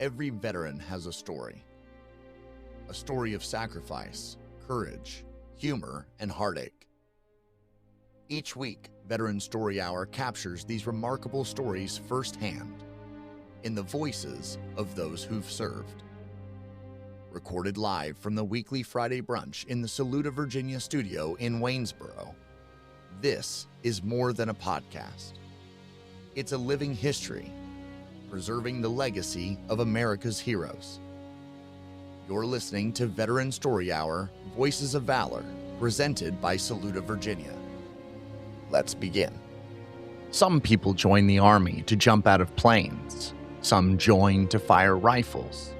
Every veteran has a story of sacrifice, courage, humor, and heartache. Each week, Veteran Story Hour captures these remarkable stories firsthand in the voices of those who've served. Recorded live from the weekly Friday brunch in the Saluda, Virginia studio in Waynesboro, this is more than a podcast. It's a living history, preserving the legacy of America's heroes. You're listening to Veteran Story Hour, Voices of Valor, presented by Saluda, Virginia. Let's begin. Some people join the Army to jump out of planes. Some join to fire rifles.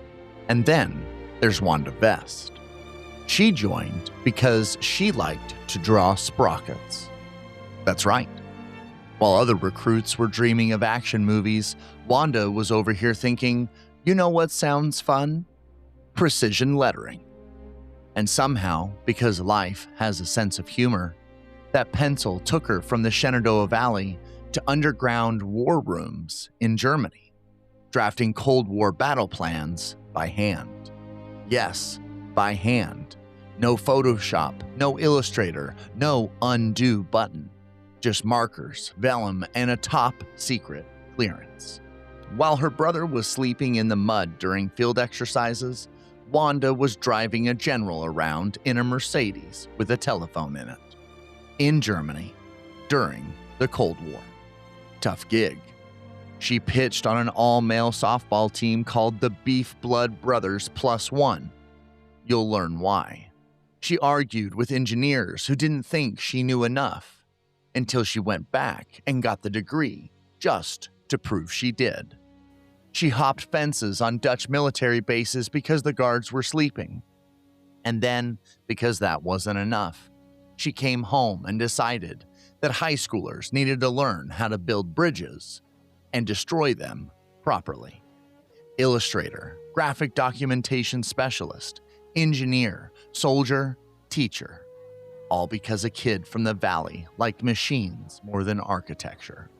And then there's Wanda Vest. She joined because she liked to draw sprockets. That's right. While other recruits were dreaming of action movies, Wanda was over here thinking, you know what sounds fun? Precision lettering. And somehow, because life has a sense of humor, that pencil took her from the Shenandoah Valley to underground war rooms in Germany, drafting Cold War battle plans by hand. Yes, by hand. No Photoshop, no Illustrator, no undo button. Just markers, vellum, and a top secret clearance. While her brother was sleeping in the mud during field exercises, Wanda was driving a general around in a Mercedes with a telephone in it. In Germany, during the Cold War. Tough gig. She pitched on an all-male softball team called the Beef Blood Brothers +1. You'll learn why. She argued with engineers who didn't think she knew enough, until she went back and got the degree, just to prove she did. She hopped fences on Dutch military bases because the guards were sleeping. And then, because that wasn't enough, she came home and decided that high schoolers needed to learn how to build bridges and destroy them properly. Illustrator, graphic documentation specialist, engineer, soldier, teacher. All because a kid from the valley liked machines more than architecture.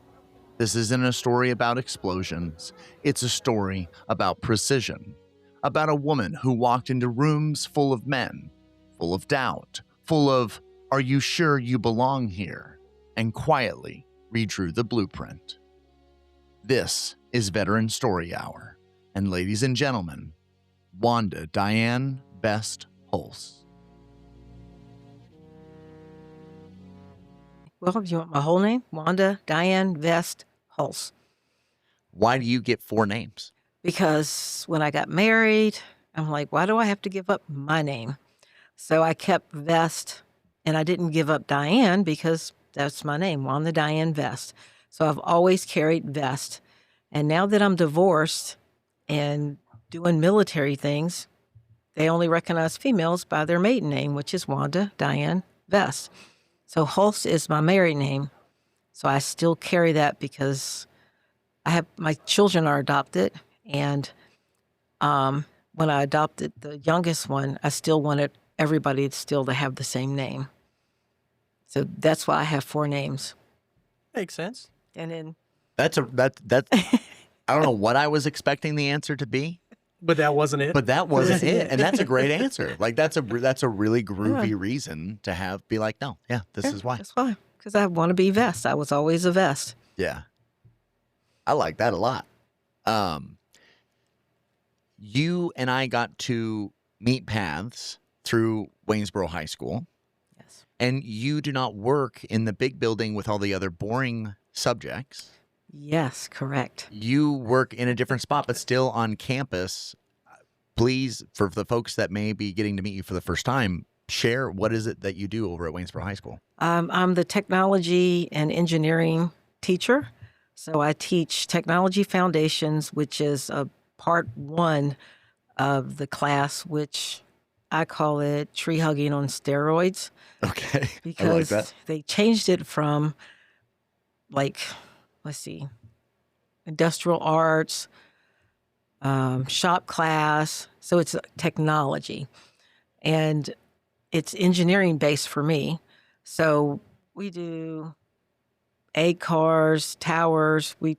This isn't a story about explosions. It's a story about precision, about a woman who walked into rooms full of men, full of doubt, full of, "Are you sure you belong here?" and quietly redrew the blueprint. This is Veteran Story Hour, and ladies and gentlemen, Wanda Diane Vest Hulse. Well, do you want my whole name? Wanda Diane Vest Hulse. Why do you get 4 names? Because when I got married, I'm like, why do I have to give up my name? So I kept Vest, and I didn't give up Diane because that's my name, Wanda Diane Vest. So I've always carried Vest. And now that I'm divorced and doing military things, they only recognize females by their maiden name, which is Wanda Diane Vest. So Hulse is my married name. So I still carry that because my children are adopted. And when I adopted the youngest one, I still wanted everybody still to have the same name. So that's why I have 4 names. Makes sense. And then That's I don't know what I was expecting the answer to be, But that wasn't it. but that wasn't it, and that's a great answer. Like that's a really groovy reason to be like, no, yeah, this is why. That's why. Because I want to be Vest. I was always a Vest. Yeah, I like that a lot. You and I got to meet paths through Waynesboro High School. Yes. And you do not work in the big building with all the other boring subjects. Yes, correct. You work in a different spot, but still on campus. Please, for the folks that may be getting to meet you for the first time, share what is it that you do over at Waynesboro High School? I'm the technology and engineering teacher. So I teach technology foundations, which is a part 1 of the class, which I call it tree hugging on steroids. Okay. Because I like that. they changed it from industrial arts, shop class. So it's technology. And it's engineering based for me. So we do egg cars, towers. We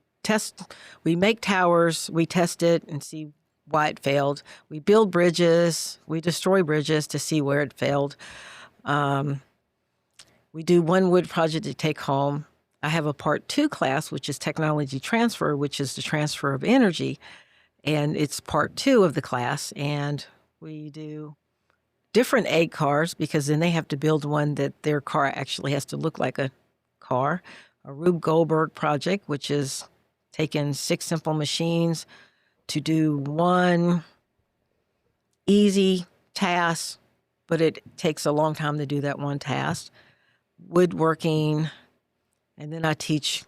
make towers, we test it and see why it failed. We build bridges, we destroy bridges to see where it failed. We do one wood project to take home. I have a part 2 class, which is technology transfer, which is the transfer of energy. And it's part 2 of the class. And we do different egg cars because then they have to build one that their car actually has to look like a car. A Rube Goldberg project, which is taking 6 simple machines to do one easy task, but it takes a long time to do that one task. Woodworking, and then I teach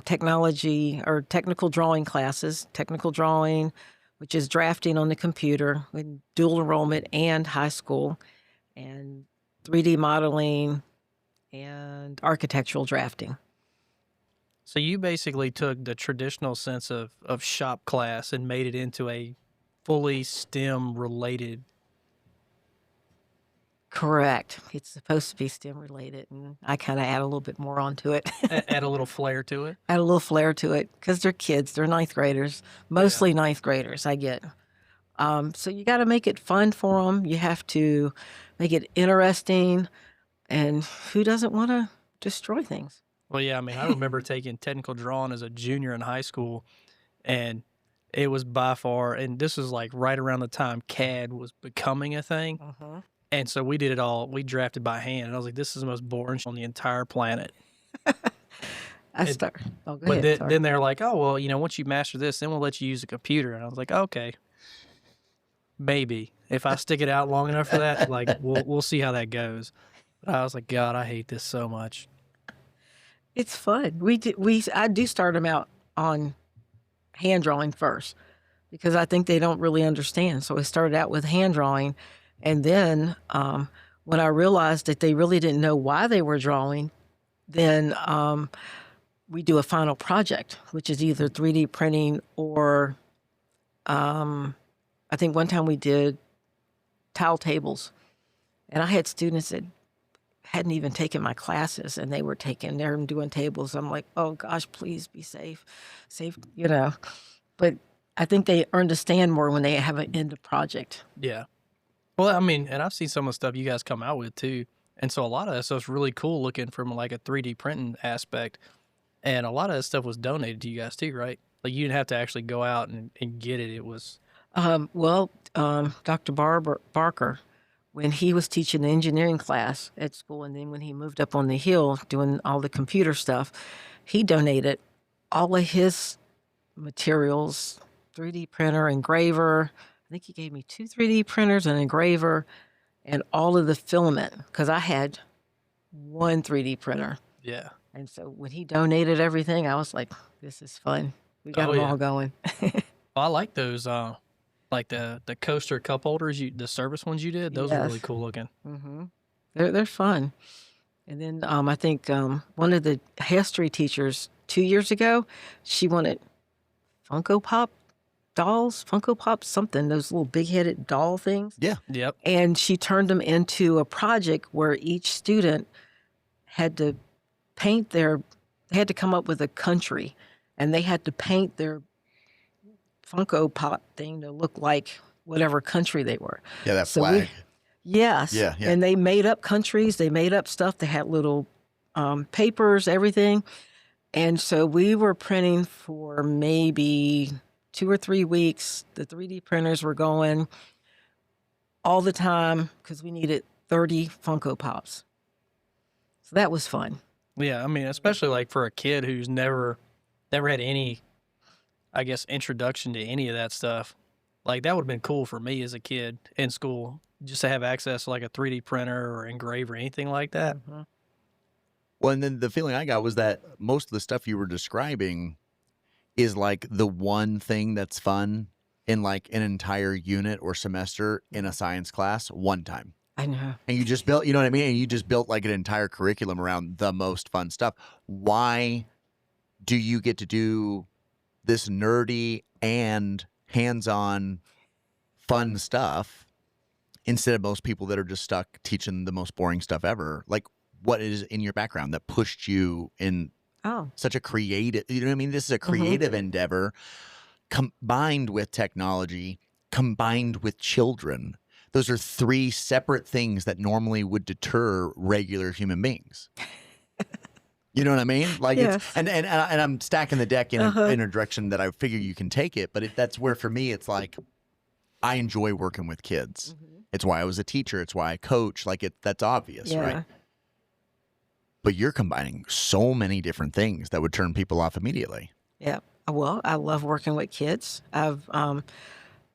technology or technical drawing classes, technical drawing, which is drafting on the computer with dual enrollment and high school, and 3D modeling and architectural drafting. So you basically took the traditional sense of shop class and made it into a fully STEM related. Correct. It's supposed to be STEM related, and I kind of add a little bit more onto it. Add a little flair to it. Add a little flair to it because they're kids. They're ninth graders, mostly ninth graders. I get. So you got to make it fun for them. You have to make it interesting, and who doesn't want to destroy things? Well, yeah, I mean, I remember taking technical drawing as a junior in high school, and it was by far, and this was like right around the time CAD was becoming a thing. Uh-huh. And so we did it all. We drafted by hand. And I was like, this is the most boring shit on the entire planet. Go But ahead. then they're like, oh, well, once you master this, then we'll let you use a computer. And I was like, okay, maybe. If I stick it out long enough for that, like, we'll see how that goes. But I was like, God, I hate this so much. It's fun. I do start them out on hand drawing first because I think they don't really understand. So we started out with hand drawing. And then when I realized that they really didn't know why they were drawing, then we do a final project, which is either 3D printing or I think one time we did tile tables. And I had students that hadn't even taken my classes, and they're doing tables. I'm like, oh, gosh, please be safe. But I think they understand more when they have an end of project. Yeah. Well, I mean, and I've seen some of the stuff you guys come out with too. And so a lot of that stuff's really cool looking from like a 3D printing aspect. And a lot of that stuff was donated to you guys too, right? Like you didn't have to actually go out and get it. It was. Dr. Barker, when he was teaching the engineering class at school, and then when he moved up on the hill doing all the computer stuff, he donated all of his materials, 3D printer, engraver. I think he gave me 2 3D printers, an engraver, and all of the filament because I had 1 3D printer. Yeah. And so when he donated everything, I was like, this is fun. We got them all going. Well, I like those, like the coaster cup holders, the service ones you did. Those were really cool looking. Mm-hmm. They're fun. And then I think one of the history teachers 2 years ago, she wanted Funko Pop dolls, Funko Pop something, those little big-headed doll things. Yeah. Yep. And she turned them into a project where each student had to they had to come up with a country, and they had to paint their Funko Pop thing to look like whatever country they were. Yeah, that flag. Yes. Yeah. And they made up countries. They made up stuff. They had little papers, everything. And so we were printing for maybe 2 or 3 weeks. The 3D printers were going all the time because we needed 30 Funko Pops. So that was fun. Yeah, I mean, especially like for a kid who's never had any, I guess, introduction to any of that stuff. Like that would have been cool for me as a kid in school, just to have access to like a 3D printer or engraver or anything like that. Mm-hmm. Well, and then the feeling I got was that most of the stuff you were describing is like the one thing that's fun in like an entire unit or semester in a science class one time. I know. And you just built, you know what I mean? And you just built like an entire curriculum around the most fun stuff. Why do you get to do this nerdy and hands-on fun stuff instead of most people that are just stuck teaching the most boring stuff ever? Like, what is in your background that pushed you in such a creative, you know what I mean? This is a creative endeavor combined with technology, combined with children. Those are three separate things that normally would deter regular human beings. You know what I mean? Like Yes. it's and I'm stacking the deck in a direction that I figure you can take it, but that's where for me it's like I enjoy working with kids. It's why I was a teacher. It's why I coach. Like that's obvious, right? But you're combining so many different things that would turn people off immediately. Yeah. Well, I love working with kids. I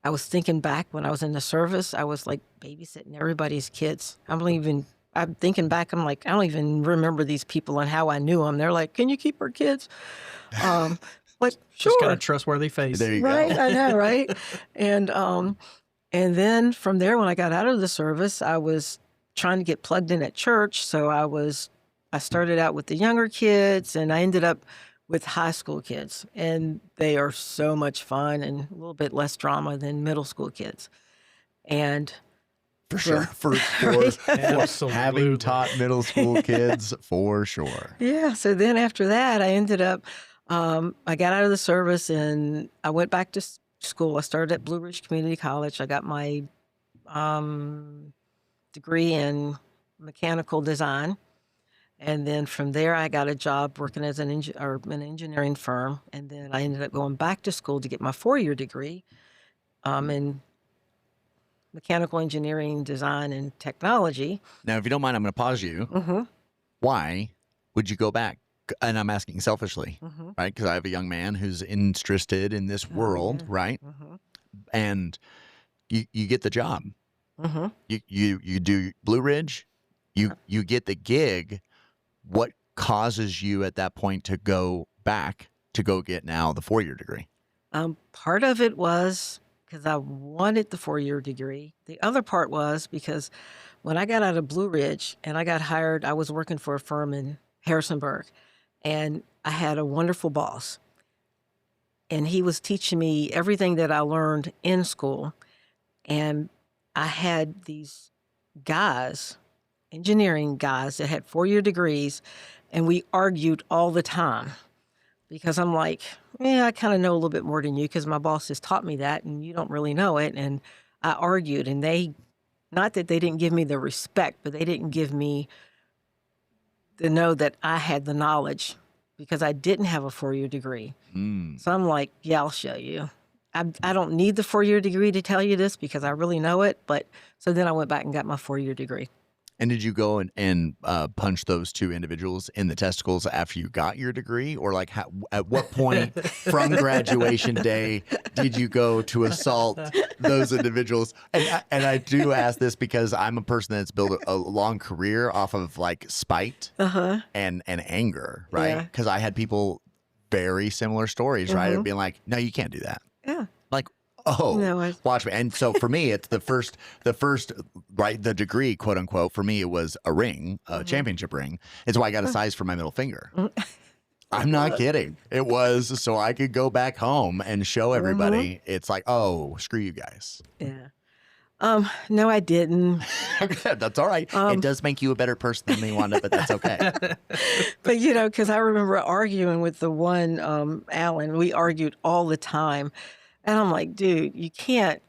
was thinking back when I was in the service, I was like babysitting everybody's kids. I'm thinking back, I'm like, I don't even remember these people and how I knew them. They're like, can you keep our kids? Like, sure. Just got a trustworthy face. There you Right, go. I know, right? And then from there, when I got out of the service, I was trying to get plugged in at church. So I started out with the younger kids, and I ended up with high school kids, and they are so much fun and a little bit less drama than middle school kids. And For sure. For Absolutely. having taught middle school kids, for sure. yeah, so then after that, I ended up, I got out of the service and I went back to school. I started at Blue Ridge Community College. I got my degree in mechanical design. And then from there, I got a job working as an engineering firm. And then I ended up going back to school to get my 4-year degree in mechanical engineering, design, and technology. Now, if you don't mind, I'm going to pause you. Why would you go back? And I'm asking selfishly, right? Because I have a young man who's interested in this world, right? And you get the job. You do Blue Ridge. You get the gig. What causes you at that point to go back to go get now the 4-year degree? Part of it was because I wanted the 4-year degree. The other part was because when I got out of Blue Ridge and I got hired, I was working for a firm in Harrisonburg, and I had a wonderful boss. And he was teaching me everything that I learned in school. And I had these guys, engineering guys that had 4-year degrees, and we argued all the time because I'm like, yeah, I kind of know a little bit more than you because my boss has taught me that and you don't really know it. And I argued, and not that they didn't give me the respect, but they didn't give me the know that I had the knowledge because I didn't have a 4-year degree. So I'm like, yeah, I'll show you. I don't need the 4-year degree to tell you this because I really know it. But so then I went back and got my 4-year degree. And did you go and punch those two individuals in the testicles after you got your degree? Or like at what point from graduation day did you go to assault those individuals? And I do ask this because I'm a person that's built a long career off of like spite and anger, right? Because I had people very similar stories, right? Of being like, no, you can't do that. Yeah. Like, oh, No, watch me. And so for me, it's the first, right, the degree, quote unquote, for me, it was a ring, a championship ring. It's why I got a size for my middle finger. I'm not kidding. It was so I could go back home and show everybody. It's like, oh, screw you guys. Yeah. No, I didn't. That's all right. It does make you a better person than me, Wanda, but that's okay. But, because I remember arguing with the one, Alan, we argued all the time. And I'm like, dude, you can't,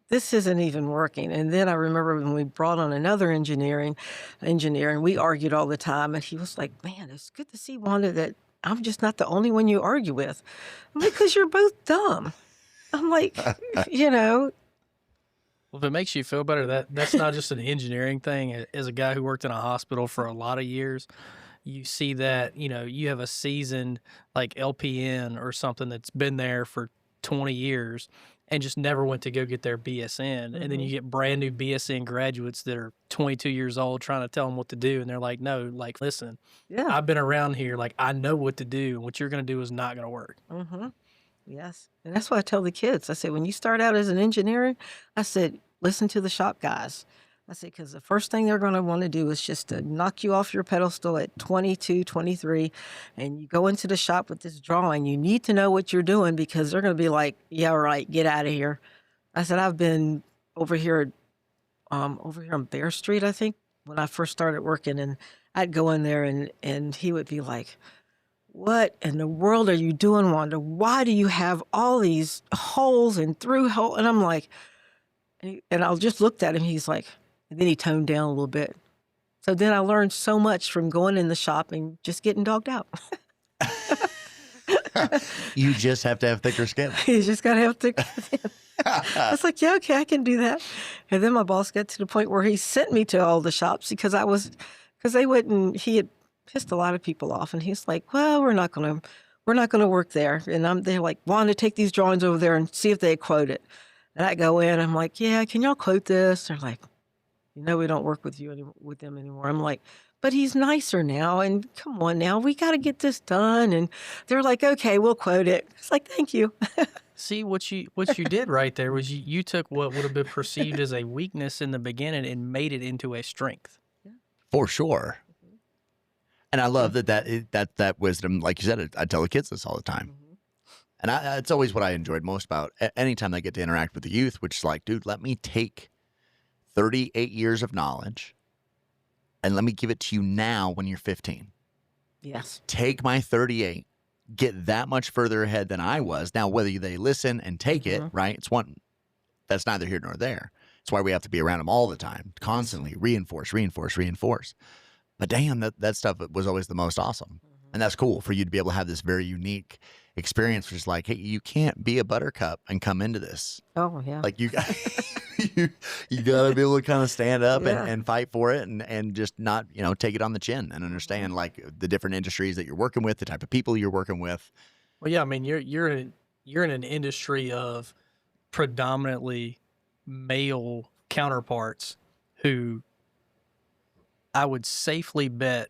this isn't even working. And then I remember when we brought on another engineer, and we argued all the time. And he was like, man, it's good to see, Wanda, that I'm just not the only one you argue with. I'm like, because you're both dumb. I'm like, Well, if it makes you feel better, that's not just an engineering thing. As a guy who worked in a hospital for a lot of years, you see that, you have a seasoned like LPN or something that's been there for 20 years and just never went to go get their BSN. And then you get brand new BSN graduates that are 22 years old trying to tell them what to do. And they're like, no, like, listen, I've been around here. Like, I know what to do. And what you're going to do is not going to work. Yes. And that's what I tell the kids. I said, when you start out as an engineer, I said, listen to the shop guys. I said, because the first thing they're going to want to do is just to knock you off your pedestal at 22, 23, and you go into the shop with this drawing. You need to know what you're doing because they're going to be like, yeah, right, get out of here. I said, I've been over here on Bear Street, I think, when I first started working, and I'd go in there and he would be like, what in the world are you doing, Wanda? Why do you have all these holes and through holes? And I'm like, and I'll just looked at him. He's like, and then he toned down a little bit. So then I learned so much from going in the shop and just getting dogged out. You just have to have thicker skin. You just got to have thicker skin. I was like, yeah, okay, I can do that. And then my boss got to the point where he sent me to all the shops because they wouldn't, he had pissed a lot of people off. And he's like, well, we're not going to work there. And they're like, Wanda, take these drawings over there and see if they quote it. And I go in, I'm like, yeah, can y'all quote this? They're like, we don't work with with them anymore. I'm like, but he's nicer now. And come on now, we got to get this done. And they're like, okay, we'll quote it. It's like, thank you. See, what you did right there was you took what would have been perceived as a weakness in the beginning and made it into a strength. For sure. And I love that wisdom, like you said, I tell the kids this all the time. And it's always what I enjoyed most about anytime they get to interact with the youth, which is like, dude, let me take 38 years of knowledge and let me give it to you now when you're 15. Yes. Take my 38, get that much further ahead than I was. Now, whether they listen and take it, right? It's one that's neither here nor there. It's why we have to be around them all the time, constantly reinforce. But damn, that stuff was always the most awesome. And that's cool for you to be able to have this very unique experience, which is like, hey, you can't be a buttercup and come into this. Oh, yeah. Like you got you got to be able to kind of stand up and fight for it and just not, take it on the chin and understand like the different industries that you're working with, the type of people you're working with. Well, yeah, I mean, you're in an industry of predominantly male counterparts who I would safely bet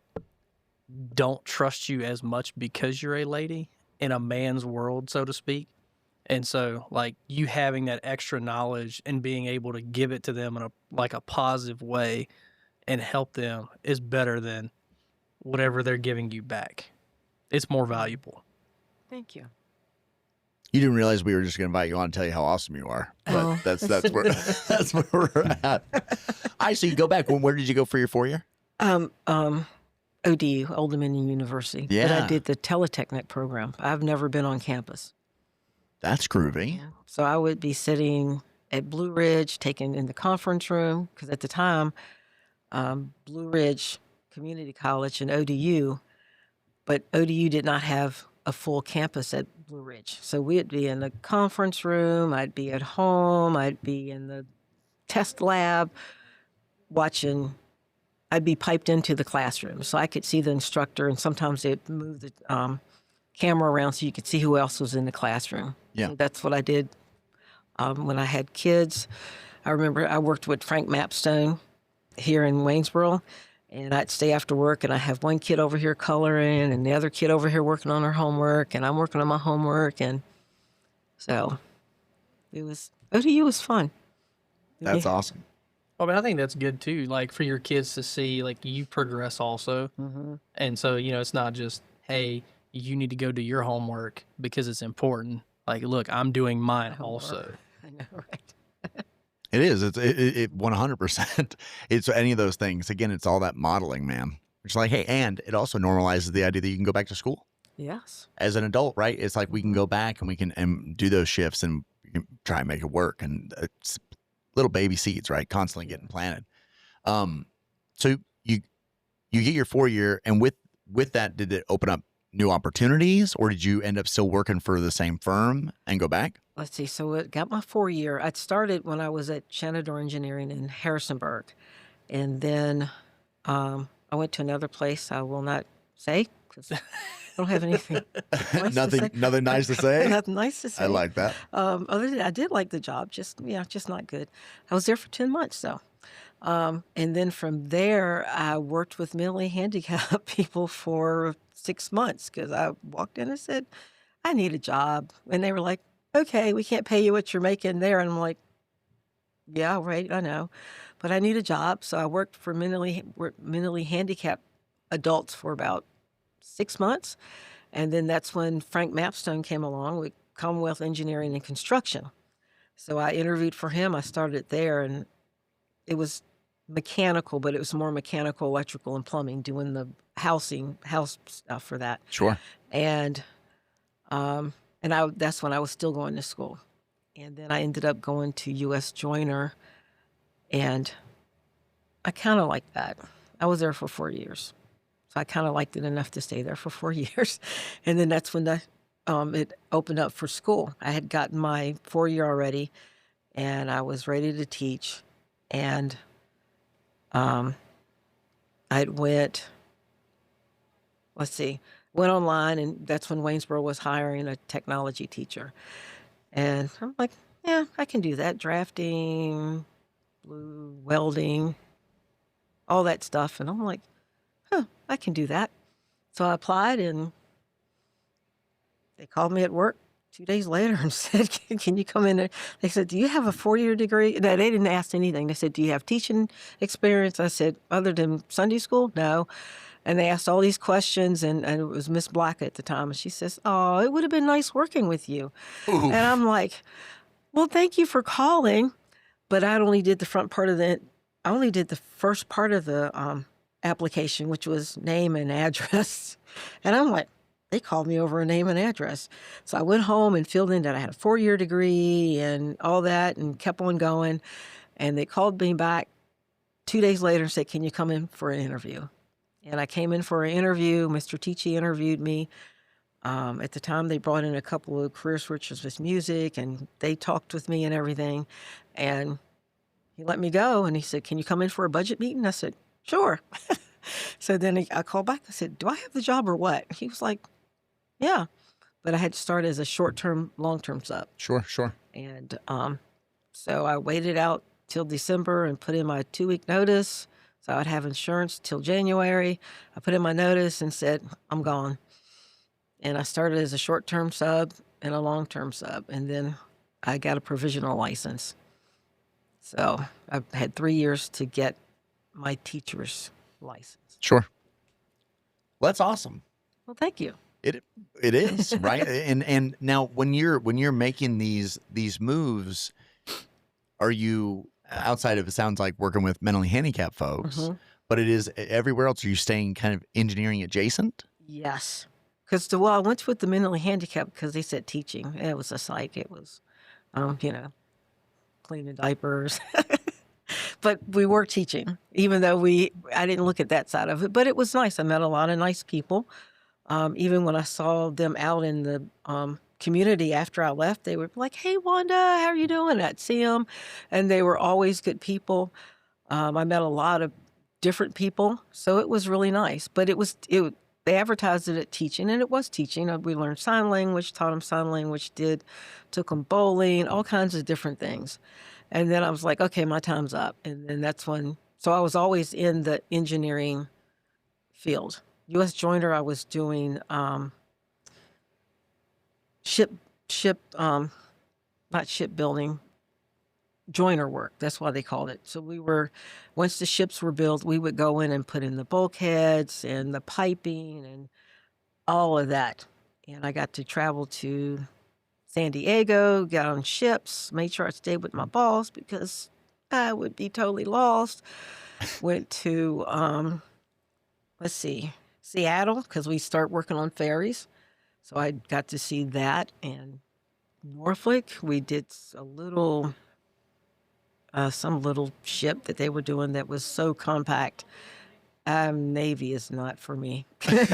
don't trust you as much because you're a lady in a man's world, so to speak. And so, like, you having that extra knowledge and being able to give it to them in a positive way and help them is better than whatever they're giving you back. It's more valuable. Thank you. You didn't realize we were just going to invite you on and tell you how awesome you are. But that's where that's where we're at. So you go back. Where did you go for your 4-year? ODU, Old Dominion University. Yeah. But I did the Teletechnic program. I've never been on campus. That's groovy. Yeah. So I would be sitting at Blue Ridge, taken in the conference room, because at the time, Blue Ridge Community College and ODU, but ODU did not have a full campus at Blue Ridge. So we'd be in the conference room, I'd be at home, I'd be in the test lab watching. I'd be piped into the classroom so I could see the instructor, and sometimes they'd move the camera around so you could see who else was in the classroom. Yeah. So that's what I did when I had kids. I remember I worked with Frank Mapstone here in Waynesboro, and I'd stay after work, and I have one kid over here coloring and the other kid over here working on her homework, and I'm working on my homework. And so ODU was fun. That's awesome. Well, I mean, I think that's good too, like for your kids to see like you progress also. And so, it's not just, hey, you need to go do your homework because it's important. Like, look, I'm doing mine also. I know, right? It is. It 100%. It's any of those things. Again, it's all that modeling, man. It's like, hey, and it also normalizes the idea that you can go back to school. Yes. As an adult, right? It's like we can go back and we can do those shifts and we can try and make it work. And it's little baby seeds, right? Constantly getting planted. So you get your 4-year, and with that, did it open up new opportunities, or did you end up still working for the same firm and go back? Let's see. So it got my 4-year. I started when I was at Shenandoah Engineering in Harrisonburg. And then I went to another place I will not say because I don't have anything nice Nothing nice to say? Nothing nice to say. I like that. Other than I did like the job, just not good. I was there for 10 months, though. And then from there, I worked with mentally handicapped people for 6 months because I walked in and said, I need a job. And they were like, okay, we can't pay you what you're making there. And I'm like, yeah, right, I know. But I need a job. So I worked for mentally handicapped adults for about 6 months. And then that's when Frank Mapstone came along with Commonwealth Engineering and Construction. So I interviewed for him. I started there, and it was mechanical, but it was more mechanical, electrical, and plumbing, doing the house stuff for that. Sure. And that's when I was still going to school. And then I ended up going to U.S. Joiner, and I kind of liked that. I was there for 4 years. So I kind of liked it enough to stay there for 4 years. And then that's when it opened up for school. I had gotten my 4-year already, and I was ready to teach. And I went online, and that's when Waynesboro was hiring a technology teacher. And I'm like, yeah, I can do that. Drafting, blue, welding, all that stuff. And I'm like, I can do that. So I applied, and they called me at work 2 days later and said, can you come in? They said, do you have a 4-year degree? No, they didn't ask anything. They said, do you have teaching experience? I said, other than Sunday school? No. And they asked all these questions, and it was Miss Black at the time. And she says, oh, it would have been nice working with you. Ooh. And I'm like, well, thank you for calling. But I only did the first part of the application, which was name and address. And I'm like, they called me over a name and address. So I went home and filled in that I had a 4-year degree and all that, and kept on going. And they called me back 2 days later and said, can you come in for an interview? And I came in for an interview. Mr. Tichy interviewed me. At the time, they brought in a couple of career switchers with music, and they talked with me and everything. And he let me go, and he said, can you come in for a budget meeting? I said, sure. So then I called back. I said, do I have the job or what? He was like, yeah. But I had to start as a short-term, long-term sub. Sure. And so I waited out till December and put in my 2-week notice. So I'd have insurance till January. I put in my notice and said, I'm gone. And I started as a short-term sub and a long-term sub. And then I got a provisional license. So I had 3 years to get my teacher's license. Sure. Well, that's awesome. Well, thank you. It is, right? And now when you're making these moves, are you, outside of, it sounds like working with mentally handicapped folks, but it is everywhere else, are you staying kind of engineering adjacent? Yes. Because I went with the mentally handicapped because they said teaching. It was a psych. It was, cleaning diapers. But we were teaching, even though I didn't look at that side of it. But it was nice. I met a lot of nice people. Even when I saw them out in the community after I left, they were like, hey, Wanda, how are you doing? I'd see them, and they were always good people. I met a lot of different people, so it was really nice. But they advertised it at teaching, and it was teaching. We learned sign language, taught them sign language, took them bowling, all kinds of different things. And then I was like, okay, my time's up. And then so I was always in the engineering field. U.S. Joiner, I was doing not shipbuilding, joiner work. That's why they called it. So once the ships were built, we would go in and put in the bulkheads and the piping and all of that. And I got to travel to San Diego, got on ships, made sure I stayed with my boss because I would be totally lost. Went to, Seattle, because we start working on ferries. So I got to see that. And Norfolk, we did some little ship that they were doing that was so compact. Navy is not for me. Checks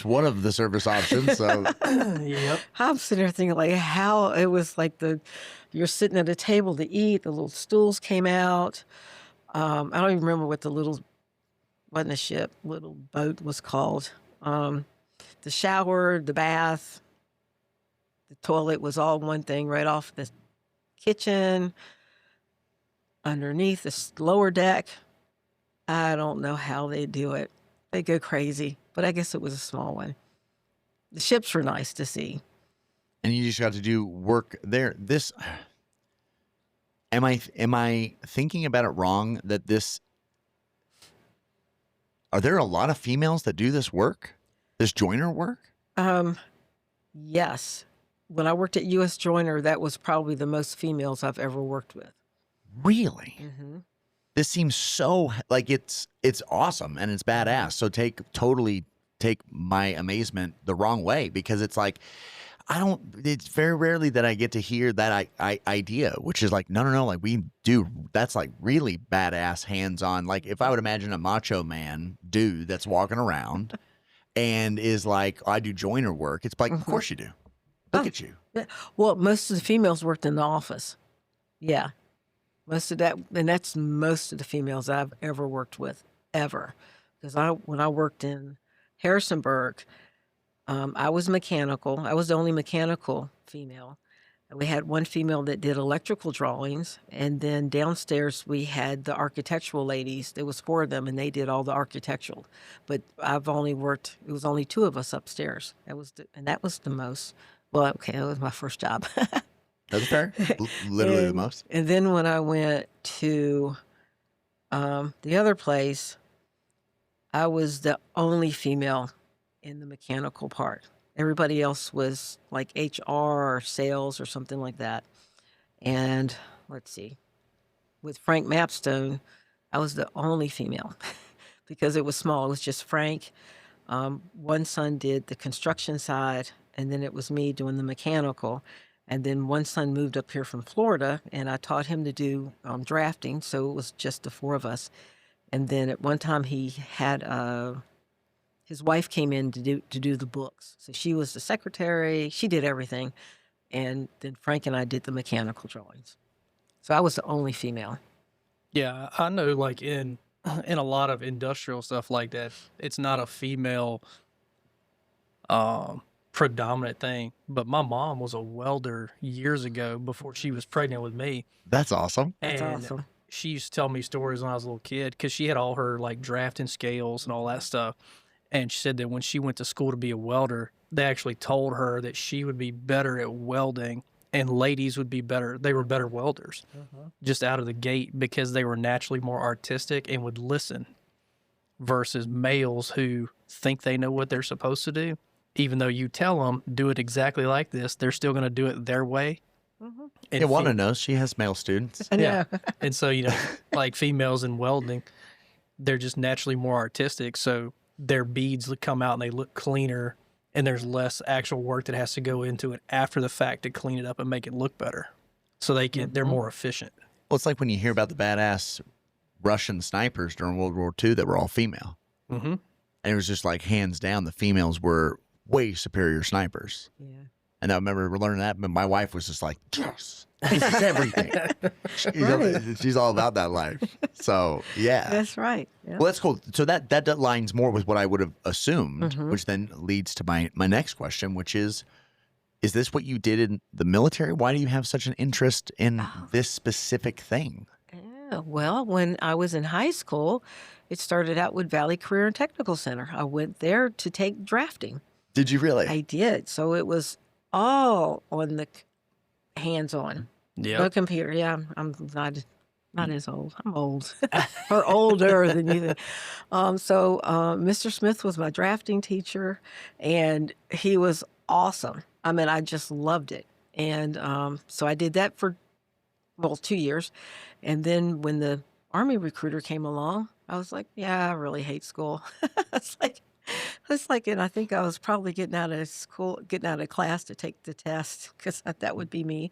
one of the service options. So Yep. I'm sitting there thinking like how it was like you're sitting at a table to eat, the little stools came out. I don't even remember what wasn't a ship, little boat was called. The shower, the bath, the toilet was all one thing right off the kitchen. Underneath the lower deck, I don't know how they do it. They go crazy, but I guess it was a small one. The ships were nice to see. And you just got to do work there. Am I thinking about it wrong that are there a lot of females that do this work? This joiner work? Yes. When I worked at U.S. Joiner, that was probably the most females I've ever worked with. Really? Mm-hmm. This seems so like it's awesome and it's badass. So totally take my amazement the wrong way, because it's like, it's very rarely that I get to hear that idea, which is like, no, like that's like really badass hands-on. Like if I would imagine a macho man dude that's walking around and is like, I do joiner work. It's like, of course you do. Look at you. Yeah. Well, most of the females worked in the office. Yeah. Most of that, and that's most of the females I've ever worked with, ever. Because when I worked in Harrisonburg, I was mechanical. I was the only mechanical female. And we had one female that did electrical drawings. And then downstairs, we had the architectural ladies. There was 4 of them, and they did all the architectural. But it was only 2 of us upstairs. That was the most. Well, okay, that was my first job. That's fair. Literally the most. And then when I went to the other place, I was the only female in the mechanical part. Everybody else was like HR or sales or something like that. And let's see, with Frank Mapstone, I was the only female because it was small. It was just Frank. One son did the construction side, and then it was me doing the mechanical. And then one son moved up here from Florida, and I taught him to do drafting. So it was just the 4 of us. And then at one time he had his wife came in to do the books. So she was the secretary. She did everything. And then Frank and I did the mechanical drawings. So I was the only female. Yeah, I know like in a lot of industrial stuff like that, it's not a female predominant thing. But my mom was a welder years ago before she was pregnant with me. That's awesome. That's awesome. She used to tell me stories when I was a little kid because she had all her like drafting scales and all that stuff. And she said that when she went to school to be a welder, they actually told her that she would be better at welding and ladies would be better. They were better welders just out of the gate because they were naturally more artistic and would listen versus males who think they know what they're supposed to do. Even though you tell them, do it exactly like this, they're still going to do it their way. And Wanda knows she has male students. Yeah. And so, like females in welding, they're just naturally more artistic. So their beads come out and they look cleaner, and there's less actual work that has to go into it after the fact to clean it up and make it look better. So they're more efficient. Well, it's like when you hear about the badass Russian snipers during World War II that were all female. And it was just like hands down, the females were way superior snipers. Yeah. And I remember learning that, but my wife was just like, yes, this is everything. She's all about that life. So, yeah. That's right. Yeah. Well, that's cool. So that lines more with what I would have assumed, which then leads to my next question, which is this what you did in the military? Why do you have such an interest in this specific thing? Yeah. Well, when I was in high school, it started out with Valley Career and Technical Center. I went there to take drafting. Did you really? I did. So it was all on the hands-on. Yeah. No computer. Yeah, I'm not as old. I'm old. Or older than you think. So Mr. Smith was my drafting teacher, and he was awesome. I mean, I just loved it. And so I did that for, 2 years. And then when the Army recruiter came along, I was like, yeah, I really hate school. It's like, and I think I was probably getting out of class to take the test because that would be me.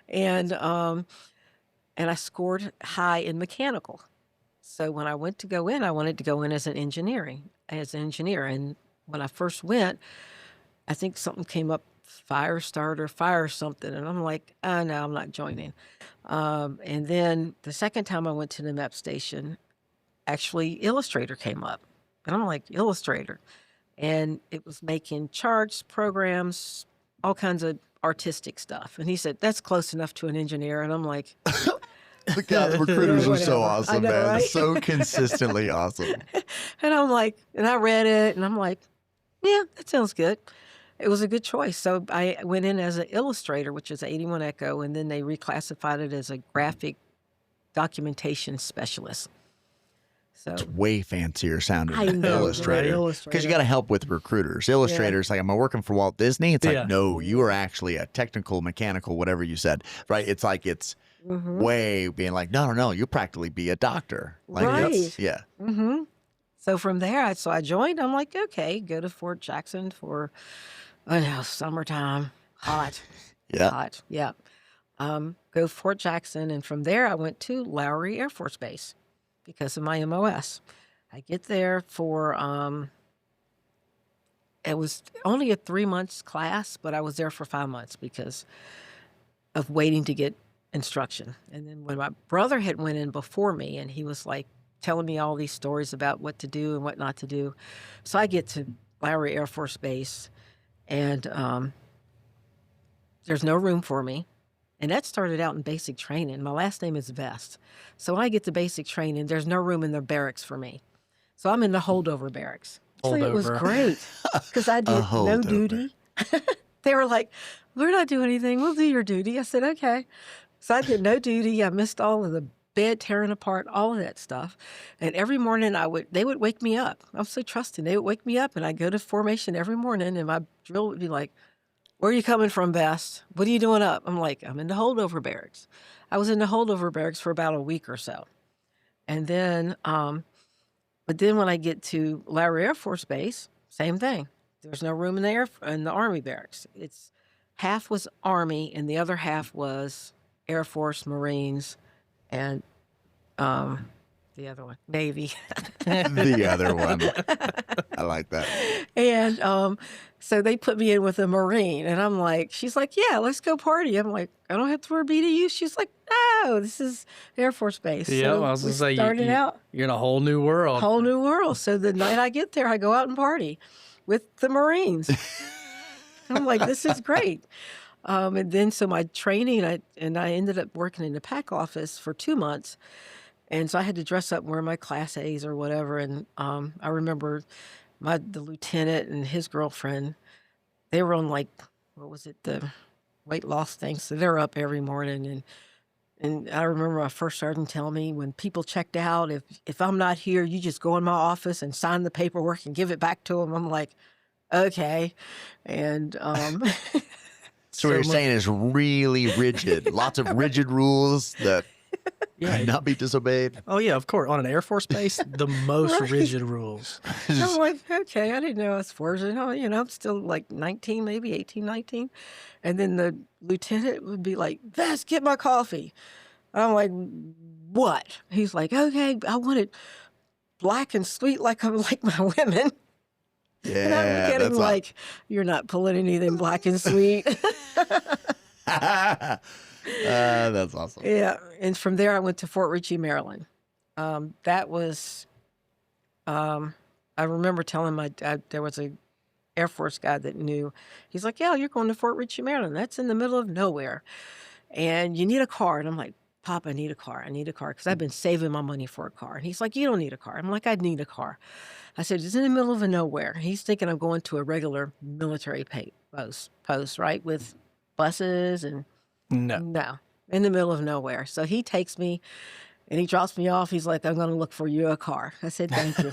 And I scored high in mechanical. So when I went to go in, I wanted to go in as an engineer. And when I first went, I think something came up, fire starter, fire something. And I'm like, oh, no, I'm not joining. And then the second time I went to the MEP station, actually Illustrator came up. And I'm like, Illustrator. And it was making charts, programs, all kinds of artistic stuff. And he said, that's close enough to an engineer. And I'm like, God, the recruiters are so Whatever. I awesome, know, man. right? So consistently awesome. and I'm like, and I read it and I'm like, yeah, that sounds good. It was a good choice. So I went in as an illustrator, which is 81 Echo, and then they reclassified it as a graphic documentation specialist. So It's way fancier sounding I than know, right? Illustrator. Illustrator. Because you got to help with recruiters. Illustrators, like, am I working for Walt Disney? It's like, Yeah. no, you are actually a technical, mechanical, whatever you said, right? It's like, it's way being like, no, you'll practically be a doctor. Like, Right. it's- yeah. Mm-hmm. So from there, I joined. I'm like, okay, go to Fort Jackson for, summertime, hot, Yeah. hot, yeah. Go Fort Jackson, and from there I went to Lowry Air Force Base because of my MOS. I get there for it was only a 3 months class, but I was there for 5 months because of waiting to get instruction. And then when my brother had went in before me, and he was like telling me all these stories about what to do and what not to do, so I get to Lowry Air Force Base, and there's no room for me. And that started out in basic training. My last name is Vest. So when I get to basic training, there's no room in the barracks for me. So I'm in the holdover barracks. So it was Holdover. great because I did no holdover. duty. They were like, we're not doing anything. We'll do your duty. I said, okay. So I did no duty. I missed all of the bed tearing apart, all of that stuff. And every morning they would wake me up. I'm so trusting. They would wake me up, and I'd go to formation every morning, and my drill would be like, where are you coming from, Best? What are you doing up? I'm like, I'm in the holdover barracks. I was in the holdover barracks for about a week or so. And then, but then when I get to Lowry Air Force Base, same thing. There's no room in the Army barracks. It's half was Army and the other half was Air Force, Marines, and the other one, Navy. The other one. I like that. And so they put me in with a Marine, and I'm like, she's like, yeah, let's go party. I'm like, I don't have to wear BDU. She's like, no, this is Air Force Base. Yeah, so I was we gonna say started out you're in a whole new world. whole new world. So the night I get there, I go out and party with the Marines. I'm like, this is great. And then so my training, I ended up working in the PAC office for 2 months. And so I had to dress up and wear my Class A's or whatever. And I remember the lieutenant and his girlfriend, they were on like, what was it, the weight loss thing. So they're up every morning. And I remember my first sergeant telling me when people checked out, if I'm not here, you just go in my office and sign the paperwork and give it back to them. I'm like, okay. And So what you're saying is really rigid. Lots of rigid rules that cannot be disobeyed. Oh yeah, of course. On an Air Force base, the most Right. rigid rules. I'm like, okay, I didn't know I was forging. Oh, I'm still like 19, maybe 18, 19. And then the lieutenant would be like, Vest, get my coffee. I'm like, what? He's like, okay, I want it black and sweet like I like my women. And I look at him like, you're not pulling anything black and sweet. That's awesome. Yeah. And from there, I went to Fort Ritchie, Maryland. That was, I remember telling there was a Air Force guy that knew. He's like, yeah, you're going to Fort Ritchie, Maryland. That's in the middle of nowhere. And you need a car. And I'm like, Pop, I need a car. I need a car because I've been saving my money for a car. And he's like, you don't need a car. I'm like, I need a car. I said, it's in the middle of nowhere. He's thinking I'm going to a regular military post, right, with buses and no, in the middle of nowhere. So he takes me and he drops me off. He's like, I'm going to look for you a car. I said, thank you.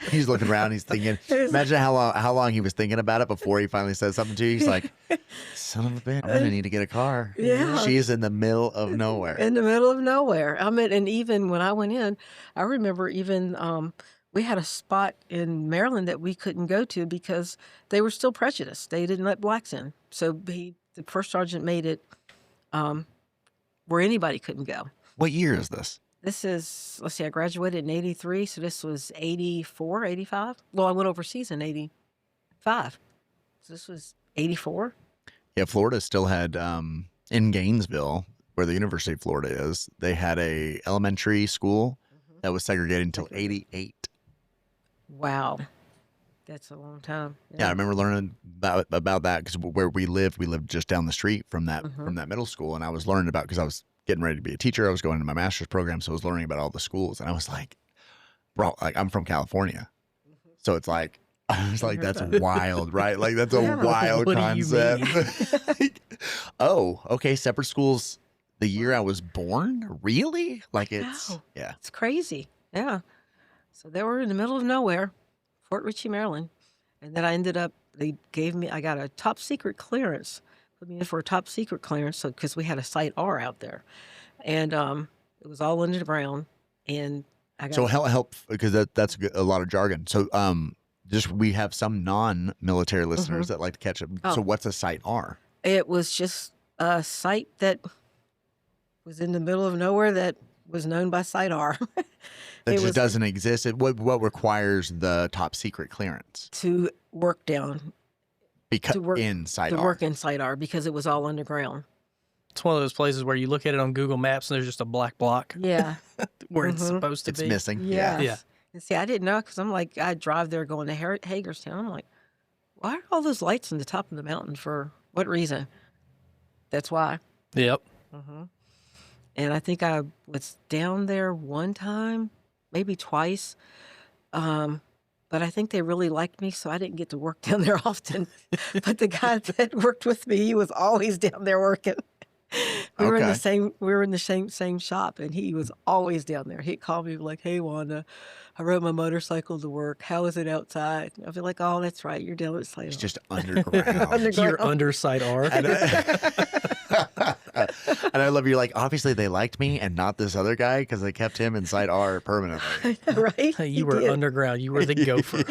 He's looking around. He's thinking. Imagine how long he was thinking about it before he finally said something to you. He's like, son of a bitch, I'm going to need to get a car. Yeah. She's in the middle of nowhere. In the middle of nowhere. I mean, and even when I went in, I remember even we had a spot in Maryland that we couldn't go to because they were still prejudiced. They didn't let blacks in. So the first sergeant made it where anybody couldn't go. What year is this? This is, let's see, I graduated in 83, so this was 84, 85. Well, I went overseas in 85. So this was 84. Yeah, Florida still had, in Gainesville, where the University of Florida is, they had a elementary school that was segregated until 88. Wow. That's a long time. Yeah, I remember learning about that because where we lived just down the street from that middle school, and I was learning about because I was getting ready to be a teacher. I was going into my master's program, so I was learning about all the schools, and I was like, bro, like I'm from California, so it's like I was like, that's wild, right? Like that's a wild What do you concept. Like, oh, okay, separate schools. The year I was born, really? Like it's Wow. yeah. It's crazy. Yeah. So they were in the middle of nowhere, Fort Ritchie, Maryland. And then I got a top secret clearance, put me in for a top secret clearance. So, because we had a Site R out there and it was all underground. And I got So help because that's a lot of jargon. So just we have some non-military listeners that like to catch up. Oh. So what's a Site R? It was just a site that was in the middle of nowhere that was known by Site R. That It just was doesn't exist. What requires the top secret clearance? to work down, Because to work in Site to R. work in Site R because it was all underground. It's one of those places where you look at it on Google Maps and there's just a black block Yeah. where it's supposed to It's be. missing. Yes. Yeah. And see, I didn't know because I'm like, I drive there going to Hagerstown. I'm like, why are all those lights on the top of the mountain? For what reason? That's why. Yep. And I think I was down there one time, maybe twice. But I think they really liked me, so I didn't get to work down there often. But the guy that worked with me, he was always down there working. We were in the same shop, and he was always down there. He'd call me like, "Hey, Wanda, I rode my motorcycle to work. How is it outside?" I'd be like, "Oh, that's right. You're down at Site R." It's just underground. You're under Site R. And I love you're like, obviously they liked me and not this other guy because they kept him in Site R permanently. Right? You He were did. underground. You were the gopher.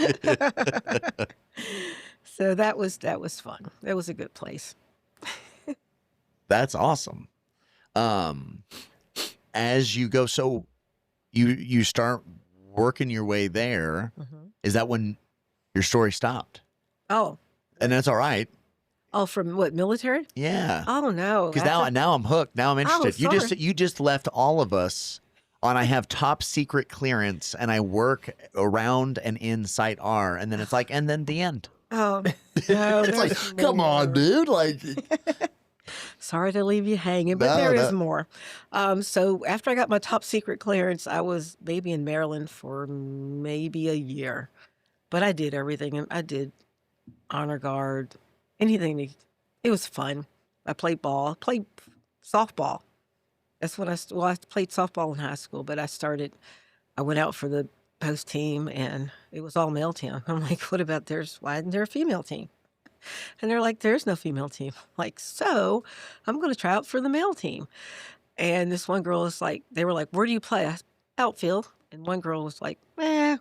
So that was fun. That was a good place. That's awesome. As you go, so you start working your way there. Is that when your story stopped? Oh, And that's all right. from what, military? Yeah. Oh no, Because now I'm hooked. Now I'm interested. sorry. You just left all of us on. I have top secret clearance, and I work around and in Site R, and then it's like, and then the end. Oh no, It's like, there's come on, more. dude. Like, Sorry to leave you hanging, but No, there is that- more. So after I got my top secret clearance, I was maybe in Maryland for maybe a year, but I did everything. I did honor guard, anything. It was fun. I played ball, played softball. That's what I played softball in high school, but I went out for the post team, and it was all male team. I'm like, what about why isn't there a female team? And they're like, there's no female team. I'm like, so I'm going to try out for the male team. And this one girl was like, they were like, where do you play? Outfield. And one girl was like, they're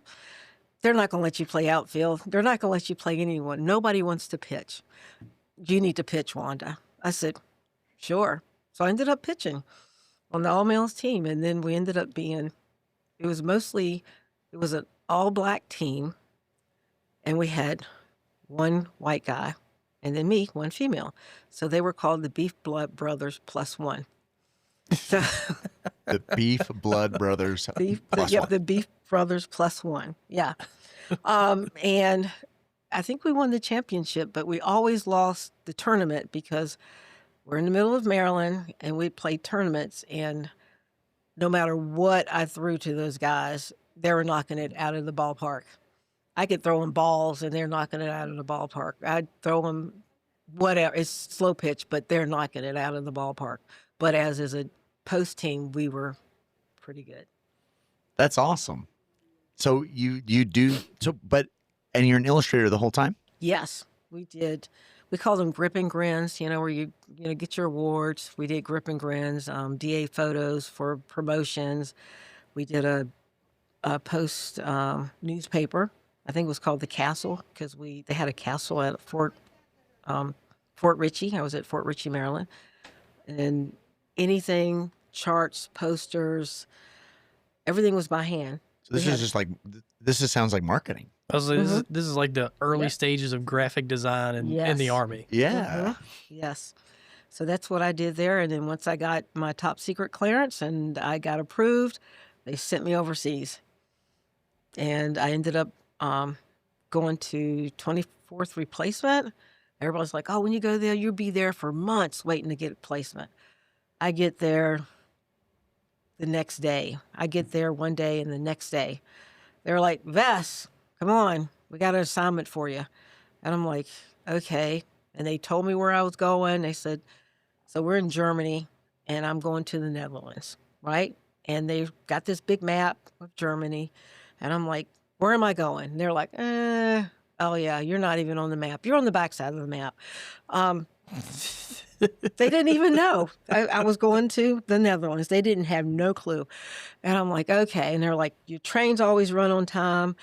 not going to let you play outfield. They're not going to let you play anyone. Nobody wants to pitch. You need to pitch, Wanda. I said, sure. So I ended up pitching on the all males team. And then we ended up it was an all black team. And we had one white guy, and then me, one female. So they were called the Beef Blood Brothers plus one. So the Beef Blood Brothers. Plus one. the Beef Brothers plus one. Yeah. And I think we won the championship, but we always lost the tournament because we're in the middle of Maryland and we played tournaments, and no matter what I threw to those guys, they were knocking it out of the ballpark. I could throw them balls and they're knocking it out of the ballpark. I'd throw them whatever. It's slow pitch, but they're knocking it out of the ballpark. But as a post team, we were pretty good. That's awesome. So you do so, and you're an illustrator the whole time? Yes, we did. We called them grip and grins, where you get your awards. We did grip and grins, DA photos for promotions. We did a post newspaper. I think it was called The Castle because they had a castle at Fort Ritchie. I was at Fort Ritchie, Maryland. And anything, charts, posters, everything was by hand. So this sounds like marketing. I was like, this is like the early stages of graphic design in the Army. Yeah. Yes. So that's what I did there. And then once I got my top secret clearance and I got approved, they sent me overseas. And I ended up going to 24th replacement. Everybody's like, oh, when you go there, you'll be there for months waiting to get a placement. I get there the next day. I get there one day and the next day. They're like, Vess, come on, we got an assignment for you. And I'm like, okay. And they told me where I was going. They said, so we're in Germany and I'm going to the Netherlands, right? And they've got this big map of Germany. And I'm like, where am I going? And they're like, oh yeah, you're not even on the map. You're on the backside of the map. They didn't even know I was going to the Netherlands. They didn't have no clue. And I'm like, okay. And they're like, your trains always run on time.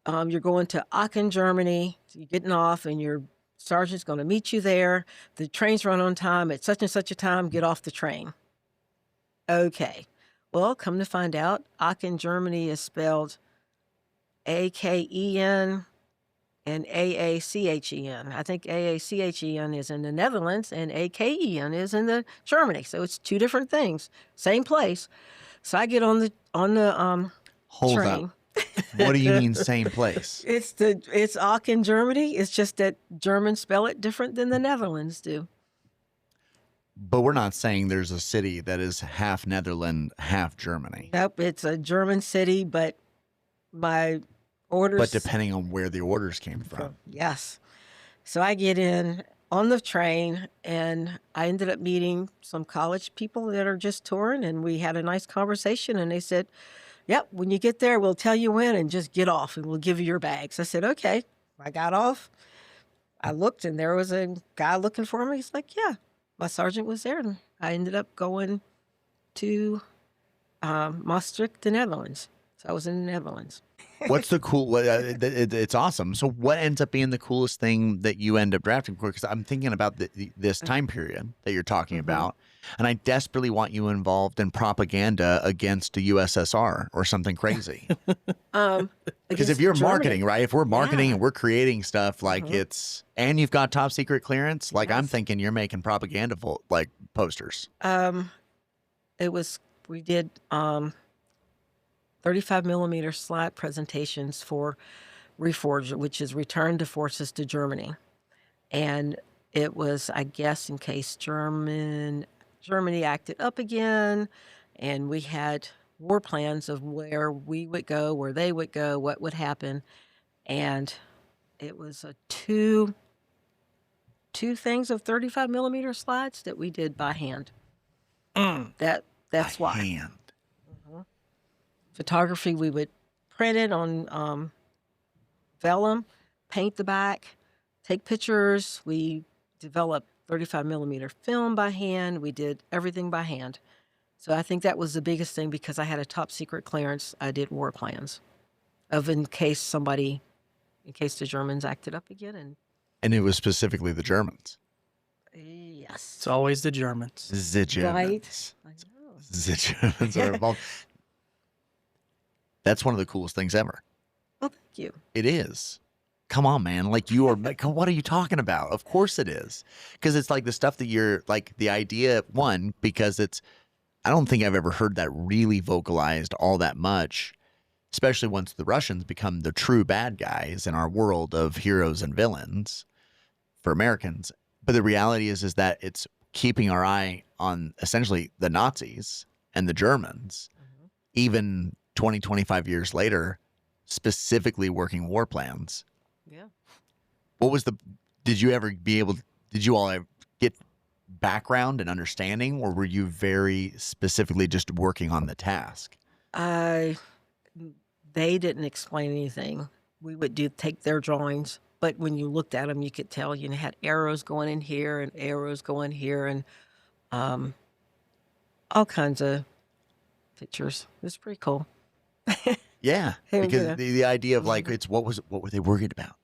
You're going to Aachen, Germany. So you're getting off, and your sergeant's going to meet you there. The trains run on time at such and such a time. Get off the train. Okay. Well, come to find out, Aachen, Germany is spelled Aken and Aachen. I think Aachen is in the Netherlands and Aken is in the Germany. So it's two different things, same place. So I get on the Hold train. up. What do you mean same place? It's Aachen, Germany. It's just that Germans spell it different than the Netherlands do. But we're not saying there's a city that is half Netherlands, half Germany. Nope, it's a German city, but my orders. But depending on where the orders came from. Yes. So I get in on the train, and I ended up meeting some college people that are just touring, and we had a nice conversation, and they said, yep, when you get there, we'll tell you when, and just get off, and we'll give you your bags. I said, okay. I got off. I looked, and there was a guy looking for me. He's like, yeah, my sergeant was there, and I ended up going to Maastricht, the Netherlands. So I was in the Netherlands. What's the cool? It's awesome. So, what ends up being the coolest thing that you end up drafting for? Because I'm thinking about this time period that you're talking about, and I desperately want you involved in propaganda against the USSR or something crazy. Because if you're marketing, right? If we're marketing and we're creating stuff like it's, and you've got top secret clearance, like I'm thinking you're making propaganda like posters. We did 35 millimeter slide presentations for Reforger, which is Return to Forces to Germany. And it was, I guess, in case Germany acted up again, and we had war plans of where we would go, where they would go, what would happen. And it was two things of 35 millimeter slides that we did by hand. That's by why. Hand. Photography, we would print it on vellum, paint the back, take pictures. We developed 35 millimeter film by hand. We did everything by hand. So I think that was the biggest thing, because I had a top secret clearance. I did war plans of in case the Germans acted up again. And it was specifically the Germans. Yes. It's always the Germans. The Germans. Right. I know. The Germans are involved. That's one of the coolest things ever. Well, thank you. It is. Come on, man. Like you are, what are you talking about? Of course it is. Because it's like the stuff that you're like the idea, one, because I don't think I've ever heard that really vocalized all that much, especially once the Russians become the true bad guys in our world of heroes and villains for Americans. But the reality is that it's keeping our eye on essentially the Nazis and the Germans, even 20, 25 years later, specifically working war plans. Yeah. Did you all ever get background and understanding, or were you very specifically just working on the task? They didn't explain anything. We would take their drawings, but when you looked at them, you could tell, had arrows going in here and arrows going here, and all kinds of pictures. It was pretty cool. Yeah, because the idea of like, what were they worried about?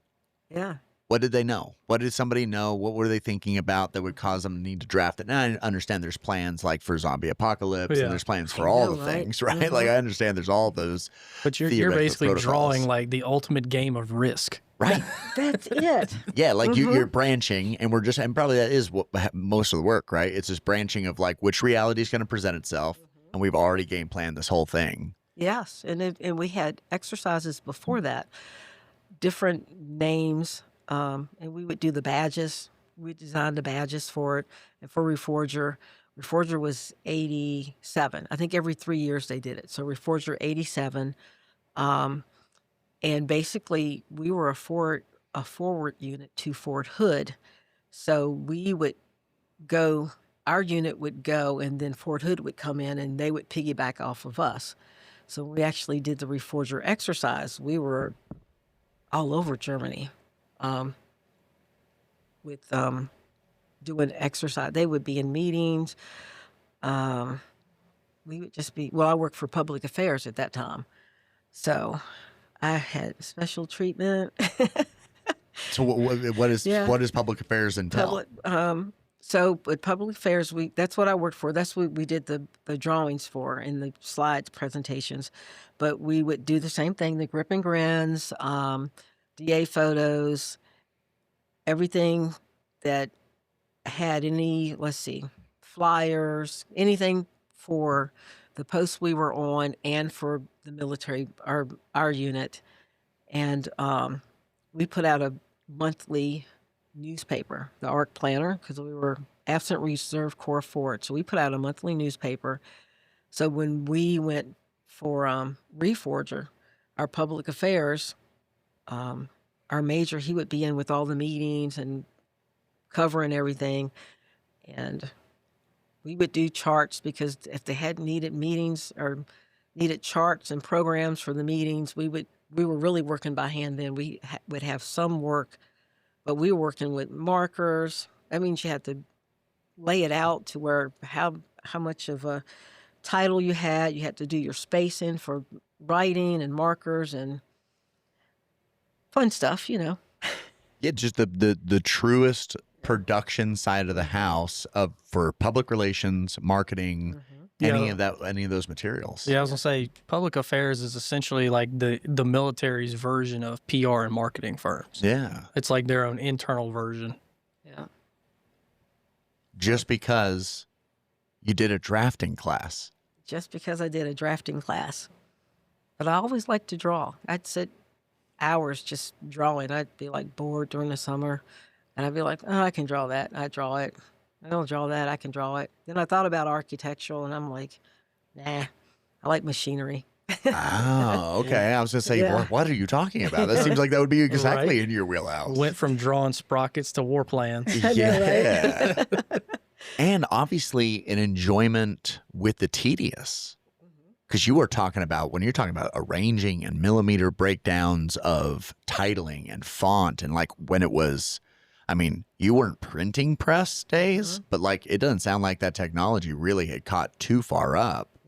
Yeah. What did they know? What did somebody know? What were they thinking about that would cause them to need to draft it? Now I understand there's plans like for zombie apocalypse, and there's plans for all the things, right? Like I understand there's all those. But you're basically drawing like the ultimate game of Risk. Right. That's it. Yeah, like you're branching, and and probably that is what most of the work, right? It's this branching of like which reality is going to present itself, and we've already game planned this whole thing. Yes, and we had exercises before that, different names, and we would do the badges. We designed the badges for it, and for Reforger. Reforger was 87. I think every 3 years they did it. So Reforger 87, and basically we were a forward unit to Fort Hood, so we would go. Our unit would go, and then Fort Hood would come in, and they would piggyback off of us. So we actually did the Reforger exercise. We were all over Germany with doing exercise. They would be in meetings. We would just be, well, I worked for public affairs at that time. So I had special treatment. So what is Yeah. what does public affairs entail? So with public affairs, that's what I worked for. That's what we did the drawings for and the slides presentations. But we would do the same thing, the grip and grins, DA photos, everything that had any, let's see, flyers, anything for the posts we were on and for the military, our unit. And we put out a monthly newspaper, the ARC Planner, because we were absent reserve Corps forward. So we put out a monthly newspaper. So when we went for Reforger, our public affairs, our major, he would be in with all the meetings and covering everything. And we would do charts because if they had needed meetings or needed charts and programs for the meetings, we were really working by hand then. We would have some work, but we were working with markers. That means you had to lay it out to where how much of a title you had. You had to do your spacing for writing and markers and fun stuff, Yeah, just the truest production side of the house for public relations, marketing, any of those materials. Yeah, I was gonna say public affairs is essentially like the military's version of PR and marketing firms. Yeah. It's like their own internal version. Yeah. Just because you did a drafting class. Just because I did a drafting class. But I always liked to draw. I'd sit hours just drawing. I'd be like bored during the summer. And I'd be like, oh, I can draw that. I draw it. I don't draw that. I can draw it. Then I thought about architectural, and I'm like, nah, I like machinery. Oh, okay. I was going to say, Yeah. what are you talking about? That seems like that would be exactly Right. in your wheelhouse. Went from drawing sprockets to war plans. Yeah. And obviously an enjoyment with the tedious. Because you were talking about, when you're talking about arranging and millimeter breakdowns of titling and font, and like when it was, I mean, you weren't printing press days, but like it doesn't sound like that technology really had caught too far up,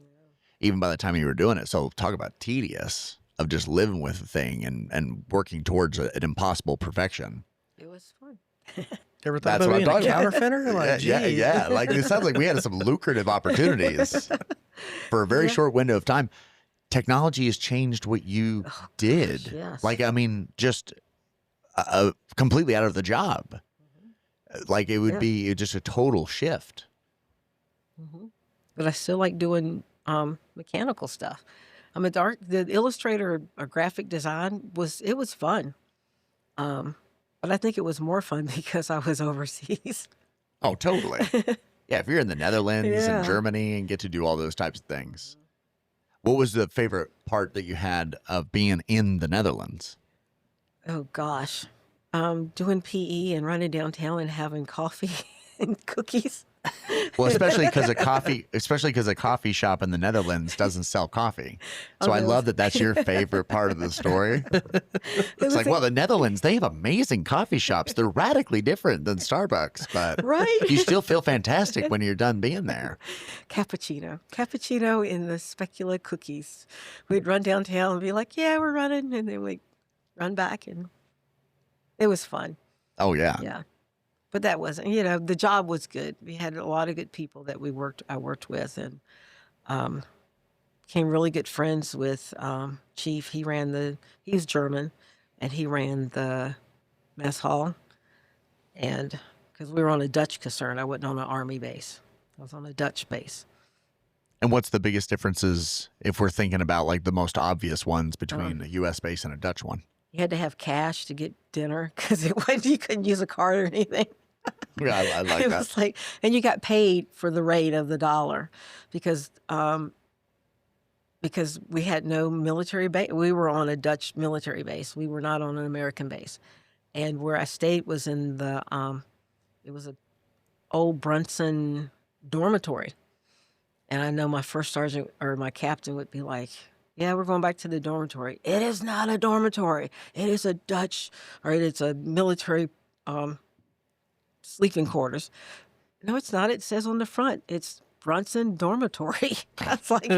even by the time you were doing it. So talk about tedious of just living with the thing and working towards an impossible perfection. It was fun. Ever thought That's about what I'm being a talking about. counterfeiter? Like, Yeah. Like it sounds like we had some lucrative opportunities for a very short window of time. Technology has changed what you did. Gosh, yes. Like, I mean, just completely out of the job. Like it would be just a total shift. But I still like doing mechanical stuff. The Illustrator or graphic design was fun. But I think it was more fun because I was overseas. Oh, totally. Yeah, if you're in the Netherlands Yeah. and Germany and get to do all those types of things. What was the favorite part that you had of being in the Netherlands? Oh gosh, doing PE and running downtown and having coffee and cookies. Well, especially because a coffee shop in the Netherlands doesn't sell coffee. So I no. love that that's your favorite part of the story. It's like, well, the Netherlands, they have amazing coffee shops. They're radically different than Starbucks, but Right. you still feel fantastic when you're done being there. Cappuccino in the specula cookies. We'd run downtown and be like, yeah, we're running. And then we'd run back and it was fun. Oh, yeah. Yeah. But that wasn't, the job was good. We had a lot of good people that I worked with and became really good friends with Chief. He's German and he ran the mess hall. And because we were on a Dutch concern, I wasn't on an Army base. I was on a Dutch base. And what's the biggest differences if we're thinking about like the most obvious ones between a U.S. base and a Dutch one? You had to have cash to get dinner because you couldn't use a card or anything. Yeah, I like It that. was like, and you got paid for the rate of the dollar because we had no military base. We were on a Dutch military base. We were not on an American base. And where I stayed was in it was a old Brunson dormitory. And I know my first sergeant or my captain would be like, yeah, we're going back to the dormitory. It is not a dormitory. It is a Dutch, or it's a military sleeping quarters. No, it's not. It says on the front, it's Brunson Dormitory. That's like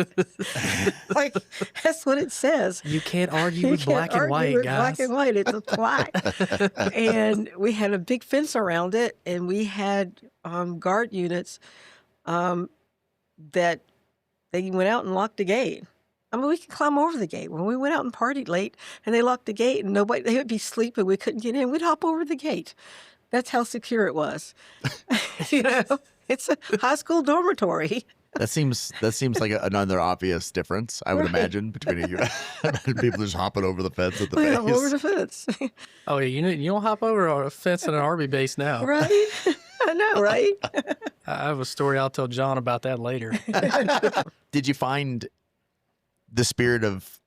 that's what it says. You can't argue You with can't black and argue white, with guys. black and white. It's a plaque. And we had a big fence around it, and we had guard units that they went out and locked the gate. I mean, we could climb over the gate. When we went out and partied late and they locked the gate and they would be sleeping, we couldn't get in, we'd hop over the gate. That's how secure it was. It's a high school dormitory. That seems like another obvious difference, I would imagine, between people just hopping over the fence at the base. Hop over the fence. Oh, yeah, you don't hop over a fence in an Army base now. Right? I know, right? I have a story I'll tell John about that later. Did you find the spirit of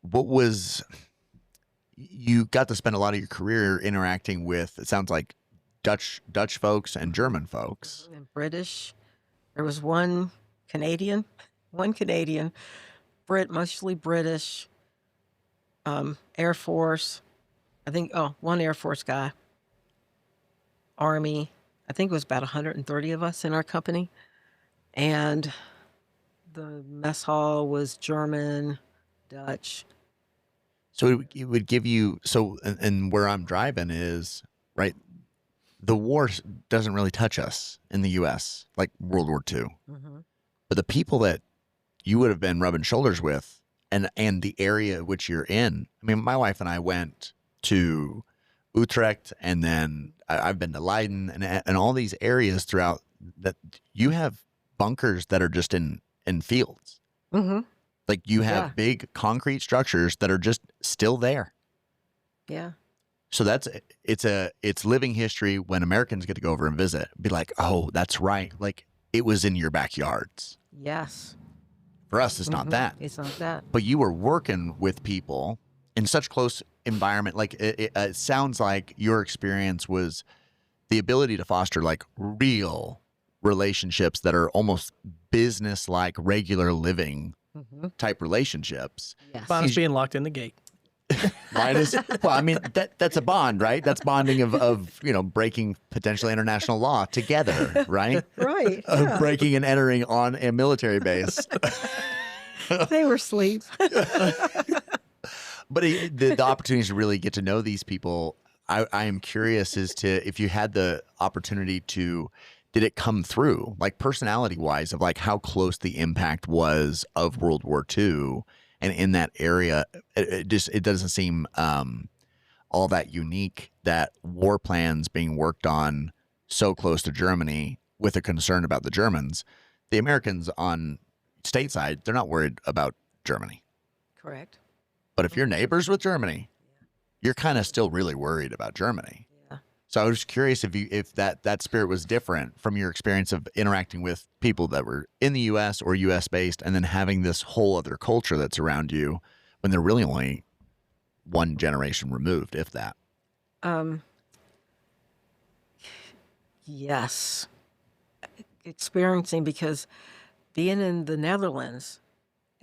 you got to spend a lot of your career interacting with, it sounds like, Dutch folks and German folks. And British. There was one Canadian, Brit, mostly British, Air Force. I think, one Air Force guy. Army. I think it was about 130 of us in our company. And the mess hall was German, Dutch. So it would give you, and where I'm driving is, right, the war doesn't really touch us in the U.S., like World War II. Mm-hmm. But the people that you would have been rubbing shoulders with and the area which you're in, I mean, my wife and I went to Utrecht, and then I've been to Leiden and all these areas throughout that you have bunkers that are just in fields. Mm-hmm. Like you have big concrete structures that are just still there. Yeah. So it's living history when Americans get to go over and visit. Be like, oh, that's right. Like it was in your backyards. Yes. For us, it's not that. It's not that. But you were working with people in such close environment. Like it sounds like your experience was the ability to foster like real relationships that are almost business-like, regular living type relationships. Yes. Minus being locked in the gate. Well, I mean, that's a bond, right? That's bonding of breaking potentially international law together, right? Right. Of breaking and entering on a military base. They were asleep. But the opportunities to really get to know these people, I am curious as to if you had the opportunity to, did it come through, like personality-wise, of like how close the impact was of World War II? And in that area, it doesn't seem all that unique that war plans being worked on so close to Germany with a concern about the Germans. The Americans on stateside, they're not worried about Germany. Correct. But if you're neighbors with Germany, you're kind of still really worried about Germany. Yeah. So I was curious if that spirit was different from your experience of interacting with people that were in the U.S. or U.S. based, and then having this whole other culture that's around you when they're really only one generation removed, if that. Yes. Experiencing, because being in the Netherlands,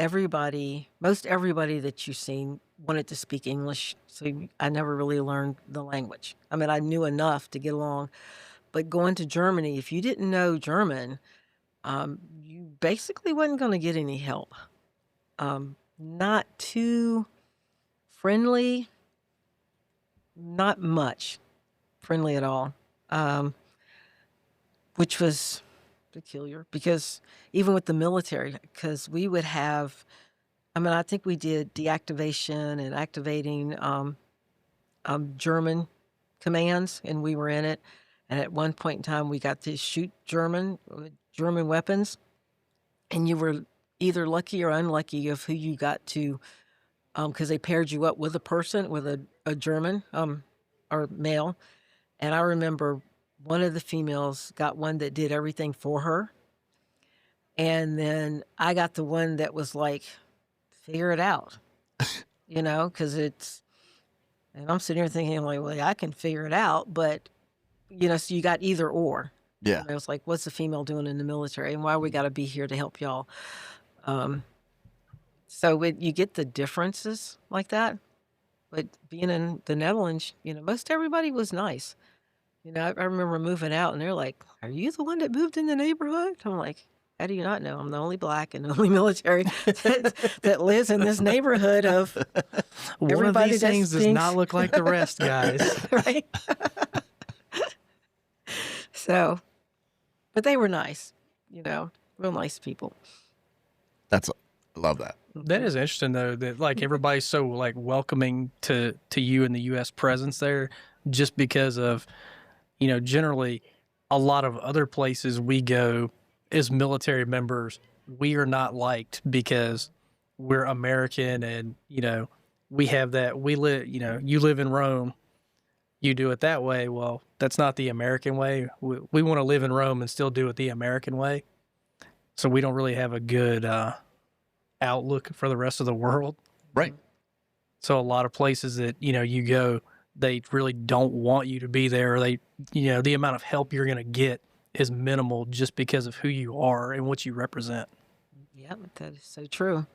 most everybody that you've seen wanted to speak English, so I never really learned the language. I mean, I knew enough to get along, but going to Germany, if you didn't know German, you basically wasn't going to get any help. Not too friendly, not much friendly at all, which was peculiar, because even with the military, because we would have, I think we did deactivation and activating German commands, and we were in it. And at one point in time, we got to shoot German weapons, and you were either lucky or unlucky of who you got to, because they paired you up with a person, with a German or male. And I remember one of the females got one that did everything for her. And then I got the one that was like, figure it out, because and I'm sitting here thinking, like, well, I can figure it out, but, so you got either or. Yeah. I was like, what's the female doing in the military, and why we got to be here to help y'all? So you get the differences like that. But being in the Netherlands, most everybody was nice. You know, I remember moving out, and they're like, "Are you the one that moved in the neighborhood?" I'm like, "How do you not know? I'm the only black and the only military that lives in this neighborhood of One of everybody these that things does thinks-" not look like the rest, guys. right?" So, but they were nice, you know, real nice people. I love that. That is interesting though, that like everybody's so like welcoming to you and the U.S. presence there, just because of, you know, generally a lot of other places we go as military members, we are not liked because we're American, and you know we have that, we live, you know, you live in Rome, you do it that way. Well, that's not the American way. We want to live in Rome and still do it the American way. So we don't really have a good outlook for the rest of the world. Right. So a lot of places that, you know, you go, they really don't want you to be there. Or they, you know, the amount of help you're going to get is minimal just because of who you are and what you represent. Yeah, that is so true.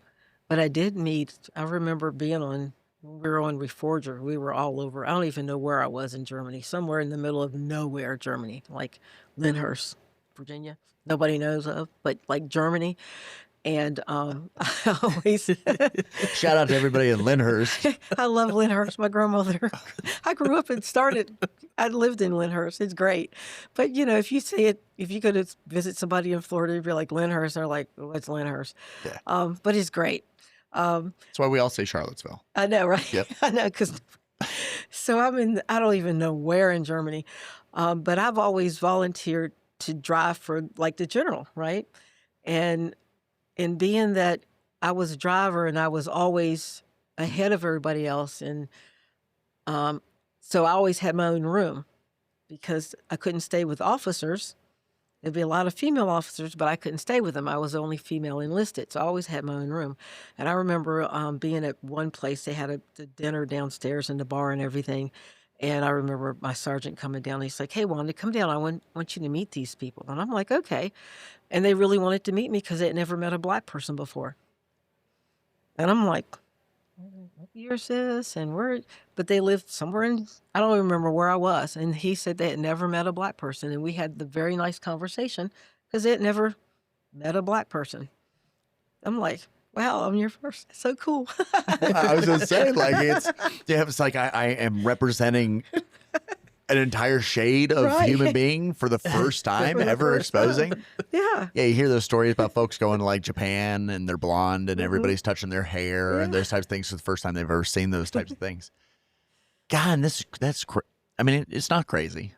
But I did meet, I remember being on, when we were on Reforger, we were all over. I don't even know where I was in Germany, somewhere in the middle of nowhere, Germany, like Lyndhurst, Virginia. Nobody knows of, but like Germany. And I always Shout out to everybody in Lyndhurst. I love Lyndhurst. My grandmother, I grew up and I lived in Lyndhurst. It's great. But, you know, if you see it, if you go to visit somebody in Florida, you'd be like, Lyndhurst, they're like, what's Lyndhurst? Yeah. But it's great. That's why we all say Charlottesville. I know, right? Yep. I know, because so I don't even know where in Germany, but I've always volunteered to drive for like the general, right? And being that I was a driver and I was always ahead of everybody else, and so I always had my own room because I couldn't stay with officers. There'd be a lot of female officers, but I couldn't stay with them. I was the only female enlisted, so I always had my own room. And I remember being at one place, they had the dinner downstairs in the bar and everything. And I remember my sergeant coming down, and he's like, "Hey, Wanda, come down. I want you to meet these people." And I'm like, "Okay." And they really wanted to meet me because they had never met a black person before. And I'm like, "What year is this?" And but they lived somewhere I don't even remember where I was. And he said they had never met a black person. And we had the very nice conversation because they had never met a black person. I'm like, wow, I'm your first. So cool. I was going to say, like, it's like I am representing an entire shade of human being for the first time ever exposing. Yeah. Yeah, you hear those stories about folks going to like Japan and they're blonde and everybody's touching their hair and those types of things for the first time they've ever seen those types of things. God, I mean, it's not crazy.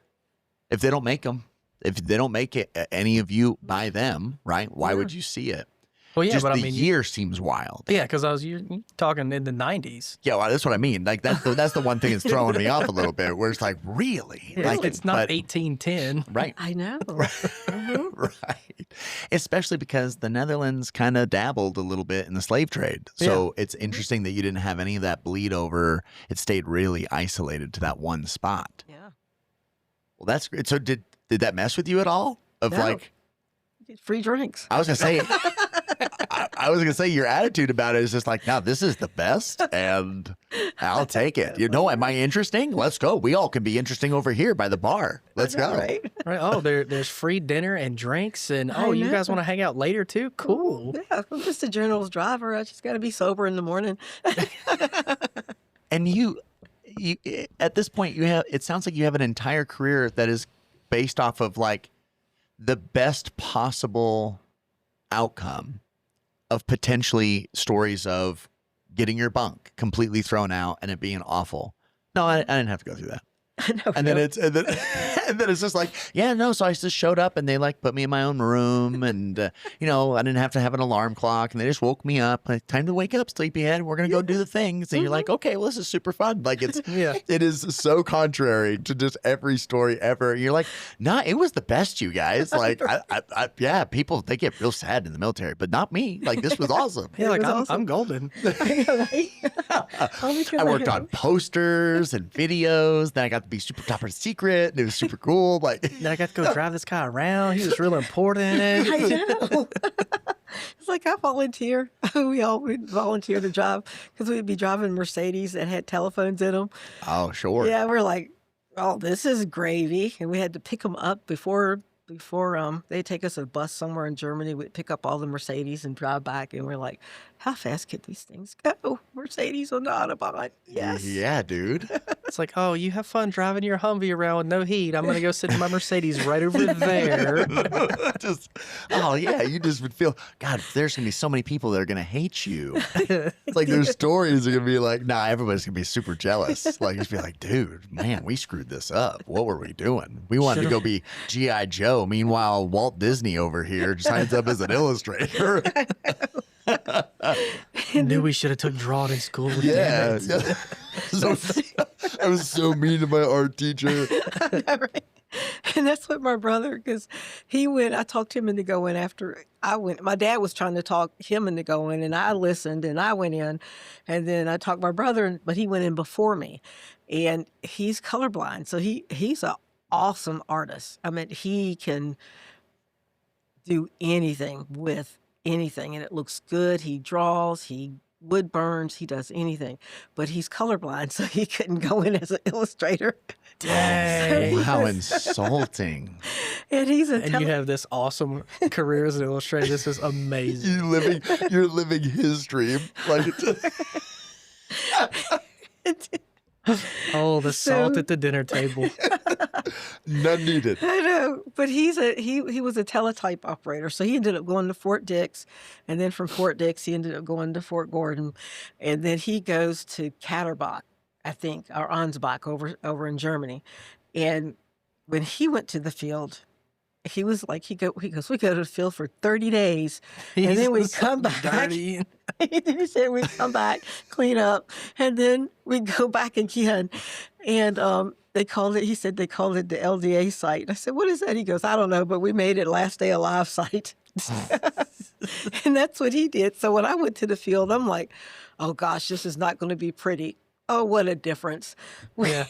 If they don't make them, if they don't make it, any of you by them, right? Why would you see it? Well, yeah, Just but the I mean, year seems wild. yeah, because you're talking in the 90s. Yeah, well, that's what I mean. Like that's the one thing that's throwing me off a little bit. Where it's like, really, like It's not 1810. right? I know. Right. Especially because the Netherlands kind of dabbled a little bit in the slave trade. So it's interesting that you didn't have any of that bleed over. It stayed really isolated to that one spot. Yeah. Well, that's great. So did that mess with you at all? Of No. like, Get free drinks. I was gonna say, I was gonna say your attitude about it is just like, no, this is the best, and I'll take it. You know, am I interesting? Let's go. We all can be interesting over here by the bar. Let's go. Right? Right. Oh, there's free dinner and drinks, and I you guys know. want to hang out later too? Cool. Yeah, I'm just a general's driver. I just got to be sober in the morning. And you at this point, it sounds like you have an entire career that is based off of like the best possible outcome of potentially stories of getting your bunk completely thrown out and it being awful. No, I didn't have to go through that. No, And then and then it's just like, yeah, no. So I just showed up and they like put me in my own room and, you know, I didn't have to have an alarm clock and they just woke me up. Like, time to wake up, sleepyhead. We're going to go do the things. And you're like, okay, well, this is super fun. Like it is so contrary to just every story ever. You're like, nah, it was the best, you guys. Like, yeah, people, they get real sad in the military, but not me. Like, this was awesome. Yeah, like was I'm golden. I worked on posters and videos. Then I got to be super top secret. And it was super cool. Like, Then I got to go drive this guy around. He was real important in I it. know. It's like I volunteer. We all would volunteer to drive because we'd be driving Mercedes that had telephones in them. oh, sure. Yeah, we're like, Oh, this is gravy. And we had to pick them up before they take us a bus somewhere in Germany. We'd pick up all the Mercedes and drive back, and we're like, how fast can these things go? Mercedes on the Autobahn. Yes. Yeah, dude. It's like, oh, you have fun driving your Humvee around with no heat. I'm going to go sit in my Mercedes right over there. You just would feel, God, there's going to be so many people that are going to hate you. It's like their stories are going to be like, nah, everybody's going to be super jealous. Like, just be like, dude, man, we screwed this up. What were we doing? We wanted to go be G.I. Joe. Meanwhile, Walt Disney over here signs up as an illustrator. Knew we should have took drawing in school. Yeah. So, I was so mean to my art teacher. Right. And that's what my brother, because I talked him into going after I went. My dad was trying to talk him into going, and I listened, and I went in. And then I talked my brother, but he went in before me. And he's colorblind, so he's an awesome artist. I mean, he can do anything with anything, and it looks good. He draws, he wood burns, he does anything, but he's colorblind, so he couldn't go in as an illustrator. Dang. How insulting. And you have this awesome career as an illustrator. This is amazing. You're living his dream. Like Oh, the salt at the dinner table. None needed. I know, but he was a teletype operator, so he ended up going to Fort Dix, and then from Fort Dix he ended up going to Fort Gordon, and then he goes to Katterbach, I think, or Ansbach over in Germany, and when he went to the field, he was like, he goes, we go to the field for 30 days, and then we come back. Dirty. He said we come back, clean up, and then we go back again. And he said they called it the LDA site. I said, what is that? He goes, I don't know, but we made it last day alive site. And that's what he did. So when I went to the field, I'm like, oh gosh, this is not going to be pretty. Oh, what a difference. Yeah.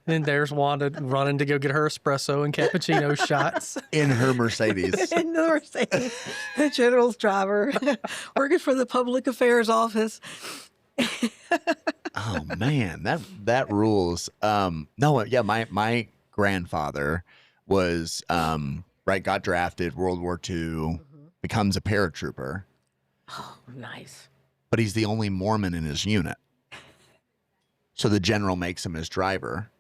And there's Wanda running to go get her espresso and cappuccino shots. In her Mercedes. In the Mercedes. The general's driver, working for the public affairs office. Oh, man, that rules. My grandfather was, got drafted, World War II, becomes a paratrooper. Oh, nice. But he's the only Mormon in his unit. So the general makes him his driver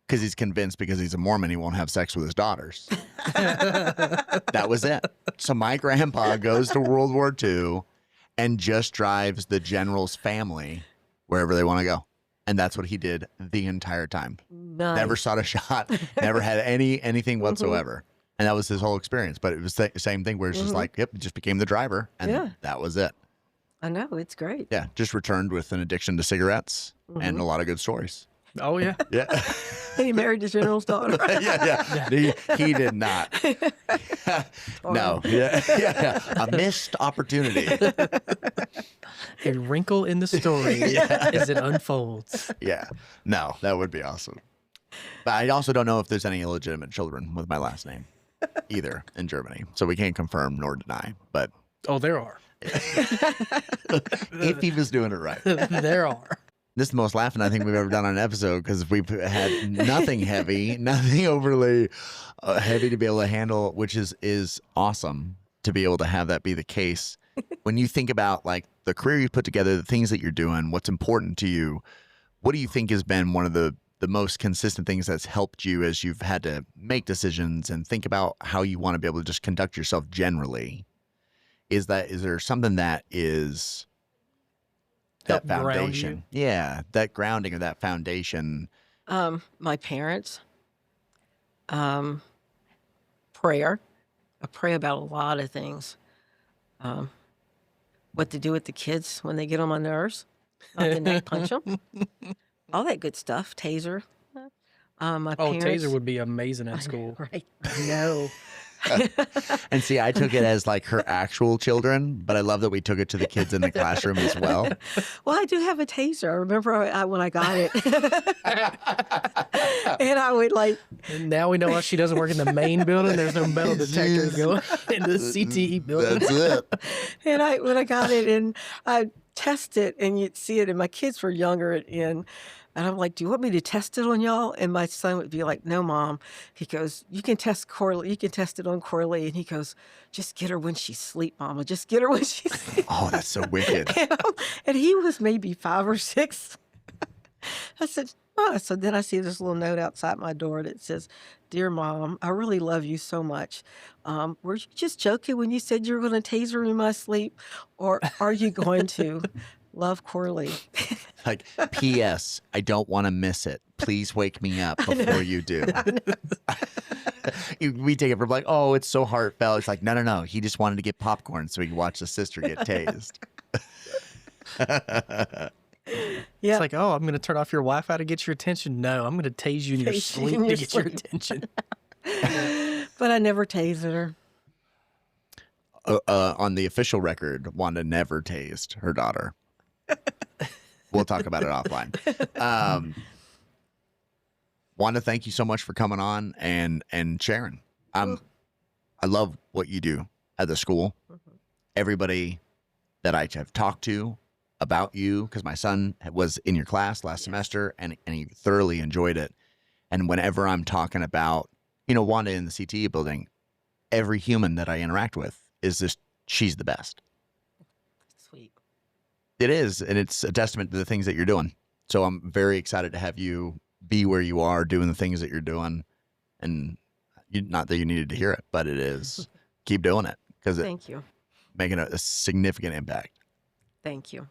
because he's convinced because he's a Mormon he won't have sex with his daughters. That was it. So my grandpa goes to World War II and just drives the general's family wherever they want to go. And that's what he did the entire time. Nice. Never sought a shot, never had anything whatsoever. And that was his whole experience. But it was the same thing where it's just like, yep, just became the driver. And that was it. I know, it's great. Yeah, just returned with an addiction to cigarettes and a lot of good stories. Oh, yeah. Yeah. And he married the general's daughter. Yeah. He did not. No. Yeah. A missed opportunity. A wrinkle in the story as it unfolds. Yeah. No, that would be awesome. But I also don't know if there's any illegitimate children with my last name either in Germany. So we can't confirm nor deny. But oh, there are. If he was doing it right. There are. This is the most laughing I think we've ever done on an episode because we've had nothing heavy, nothing overly heavy to be able to handle, which is awesome to be able to have that be the case. When you think about like the career you put together, the things that you're doing, what's important to you, what do you think has been one of the most consistent things that's helped you as you've had to make decisions and think about how you want to be able to just conduct yourself generally? Is there something that is that foundation? Yeah, that grounding or that foundation. My parents. Prayer. I pray about a lot of things. What to do with the kids when they get on my nerves. Not to neck punch them. All that good stuff. Taser. My parents. Taser would be amazing at school. Right. I know. And see, I took it as like her actual children, but I love that we took it to the kids in the classroom as well. Well, I do have a taser. I remember when I got it. And I would like... And now we know why she doesn't work in the main building. There's no metal detector going in the CTE building. That's it. And when I got it and I test it and you'd see it, and my kids were younger, and And I'm like, do you want me to test it on y'all? And my son would be like, no, Mom. He goes, you can test Corley. You can test it on Corley. And he goes, just get her when she's asleep, Mama. Just get her when she's asleep. Oh, that's so wicked. And he was maybe 5 or 6. I said, oh. So then I see this little note outside my door that says, Dear Mom, I really love you so much. Were you just joking when you said you were going to tase her in my sleep? Or are you going to? Love, Corley. Like, P.S. I don't want to miss it. Please wake me up before you do. We take it from like, oh, it's so heartfelt. It's like, no. He just wanted to get popcorn so he could watch his sister get tased. Yeah. It's like, oh, I'm going to turn off your Wi-Fi to get your attention. No, I'm going to tase you in your Tase you sleep in to your get your sleep. attention. But I never tased her. On the official record, Wanda never tased her daughter. We'll talk about it offline. Wanda, thank you so much for coming on and sharing. I love what you do at the school. Everybody that I have talked to about you, because my son was in your class last semester and he thoroughly enjoyed it. And whenever I'm talking about, Wanda in the CTE building, every human that I interact with is just, she's the best. Sweet. It is, and it's a testament to the things that you're doing. So I'm very excited to have you be where you are, doing the things that you're doing. And not that you needed to hear it, but it is. Keep doing it, because it's Thank you. making a significant impact. Thank you.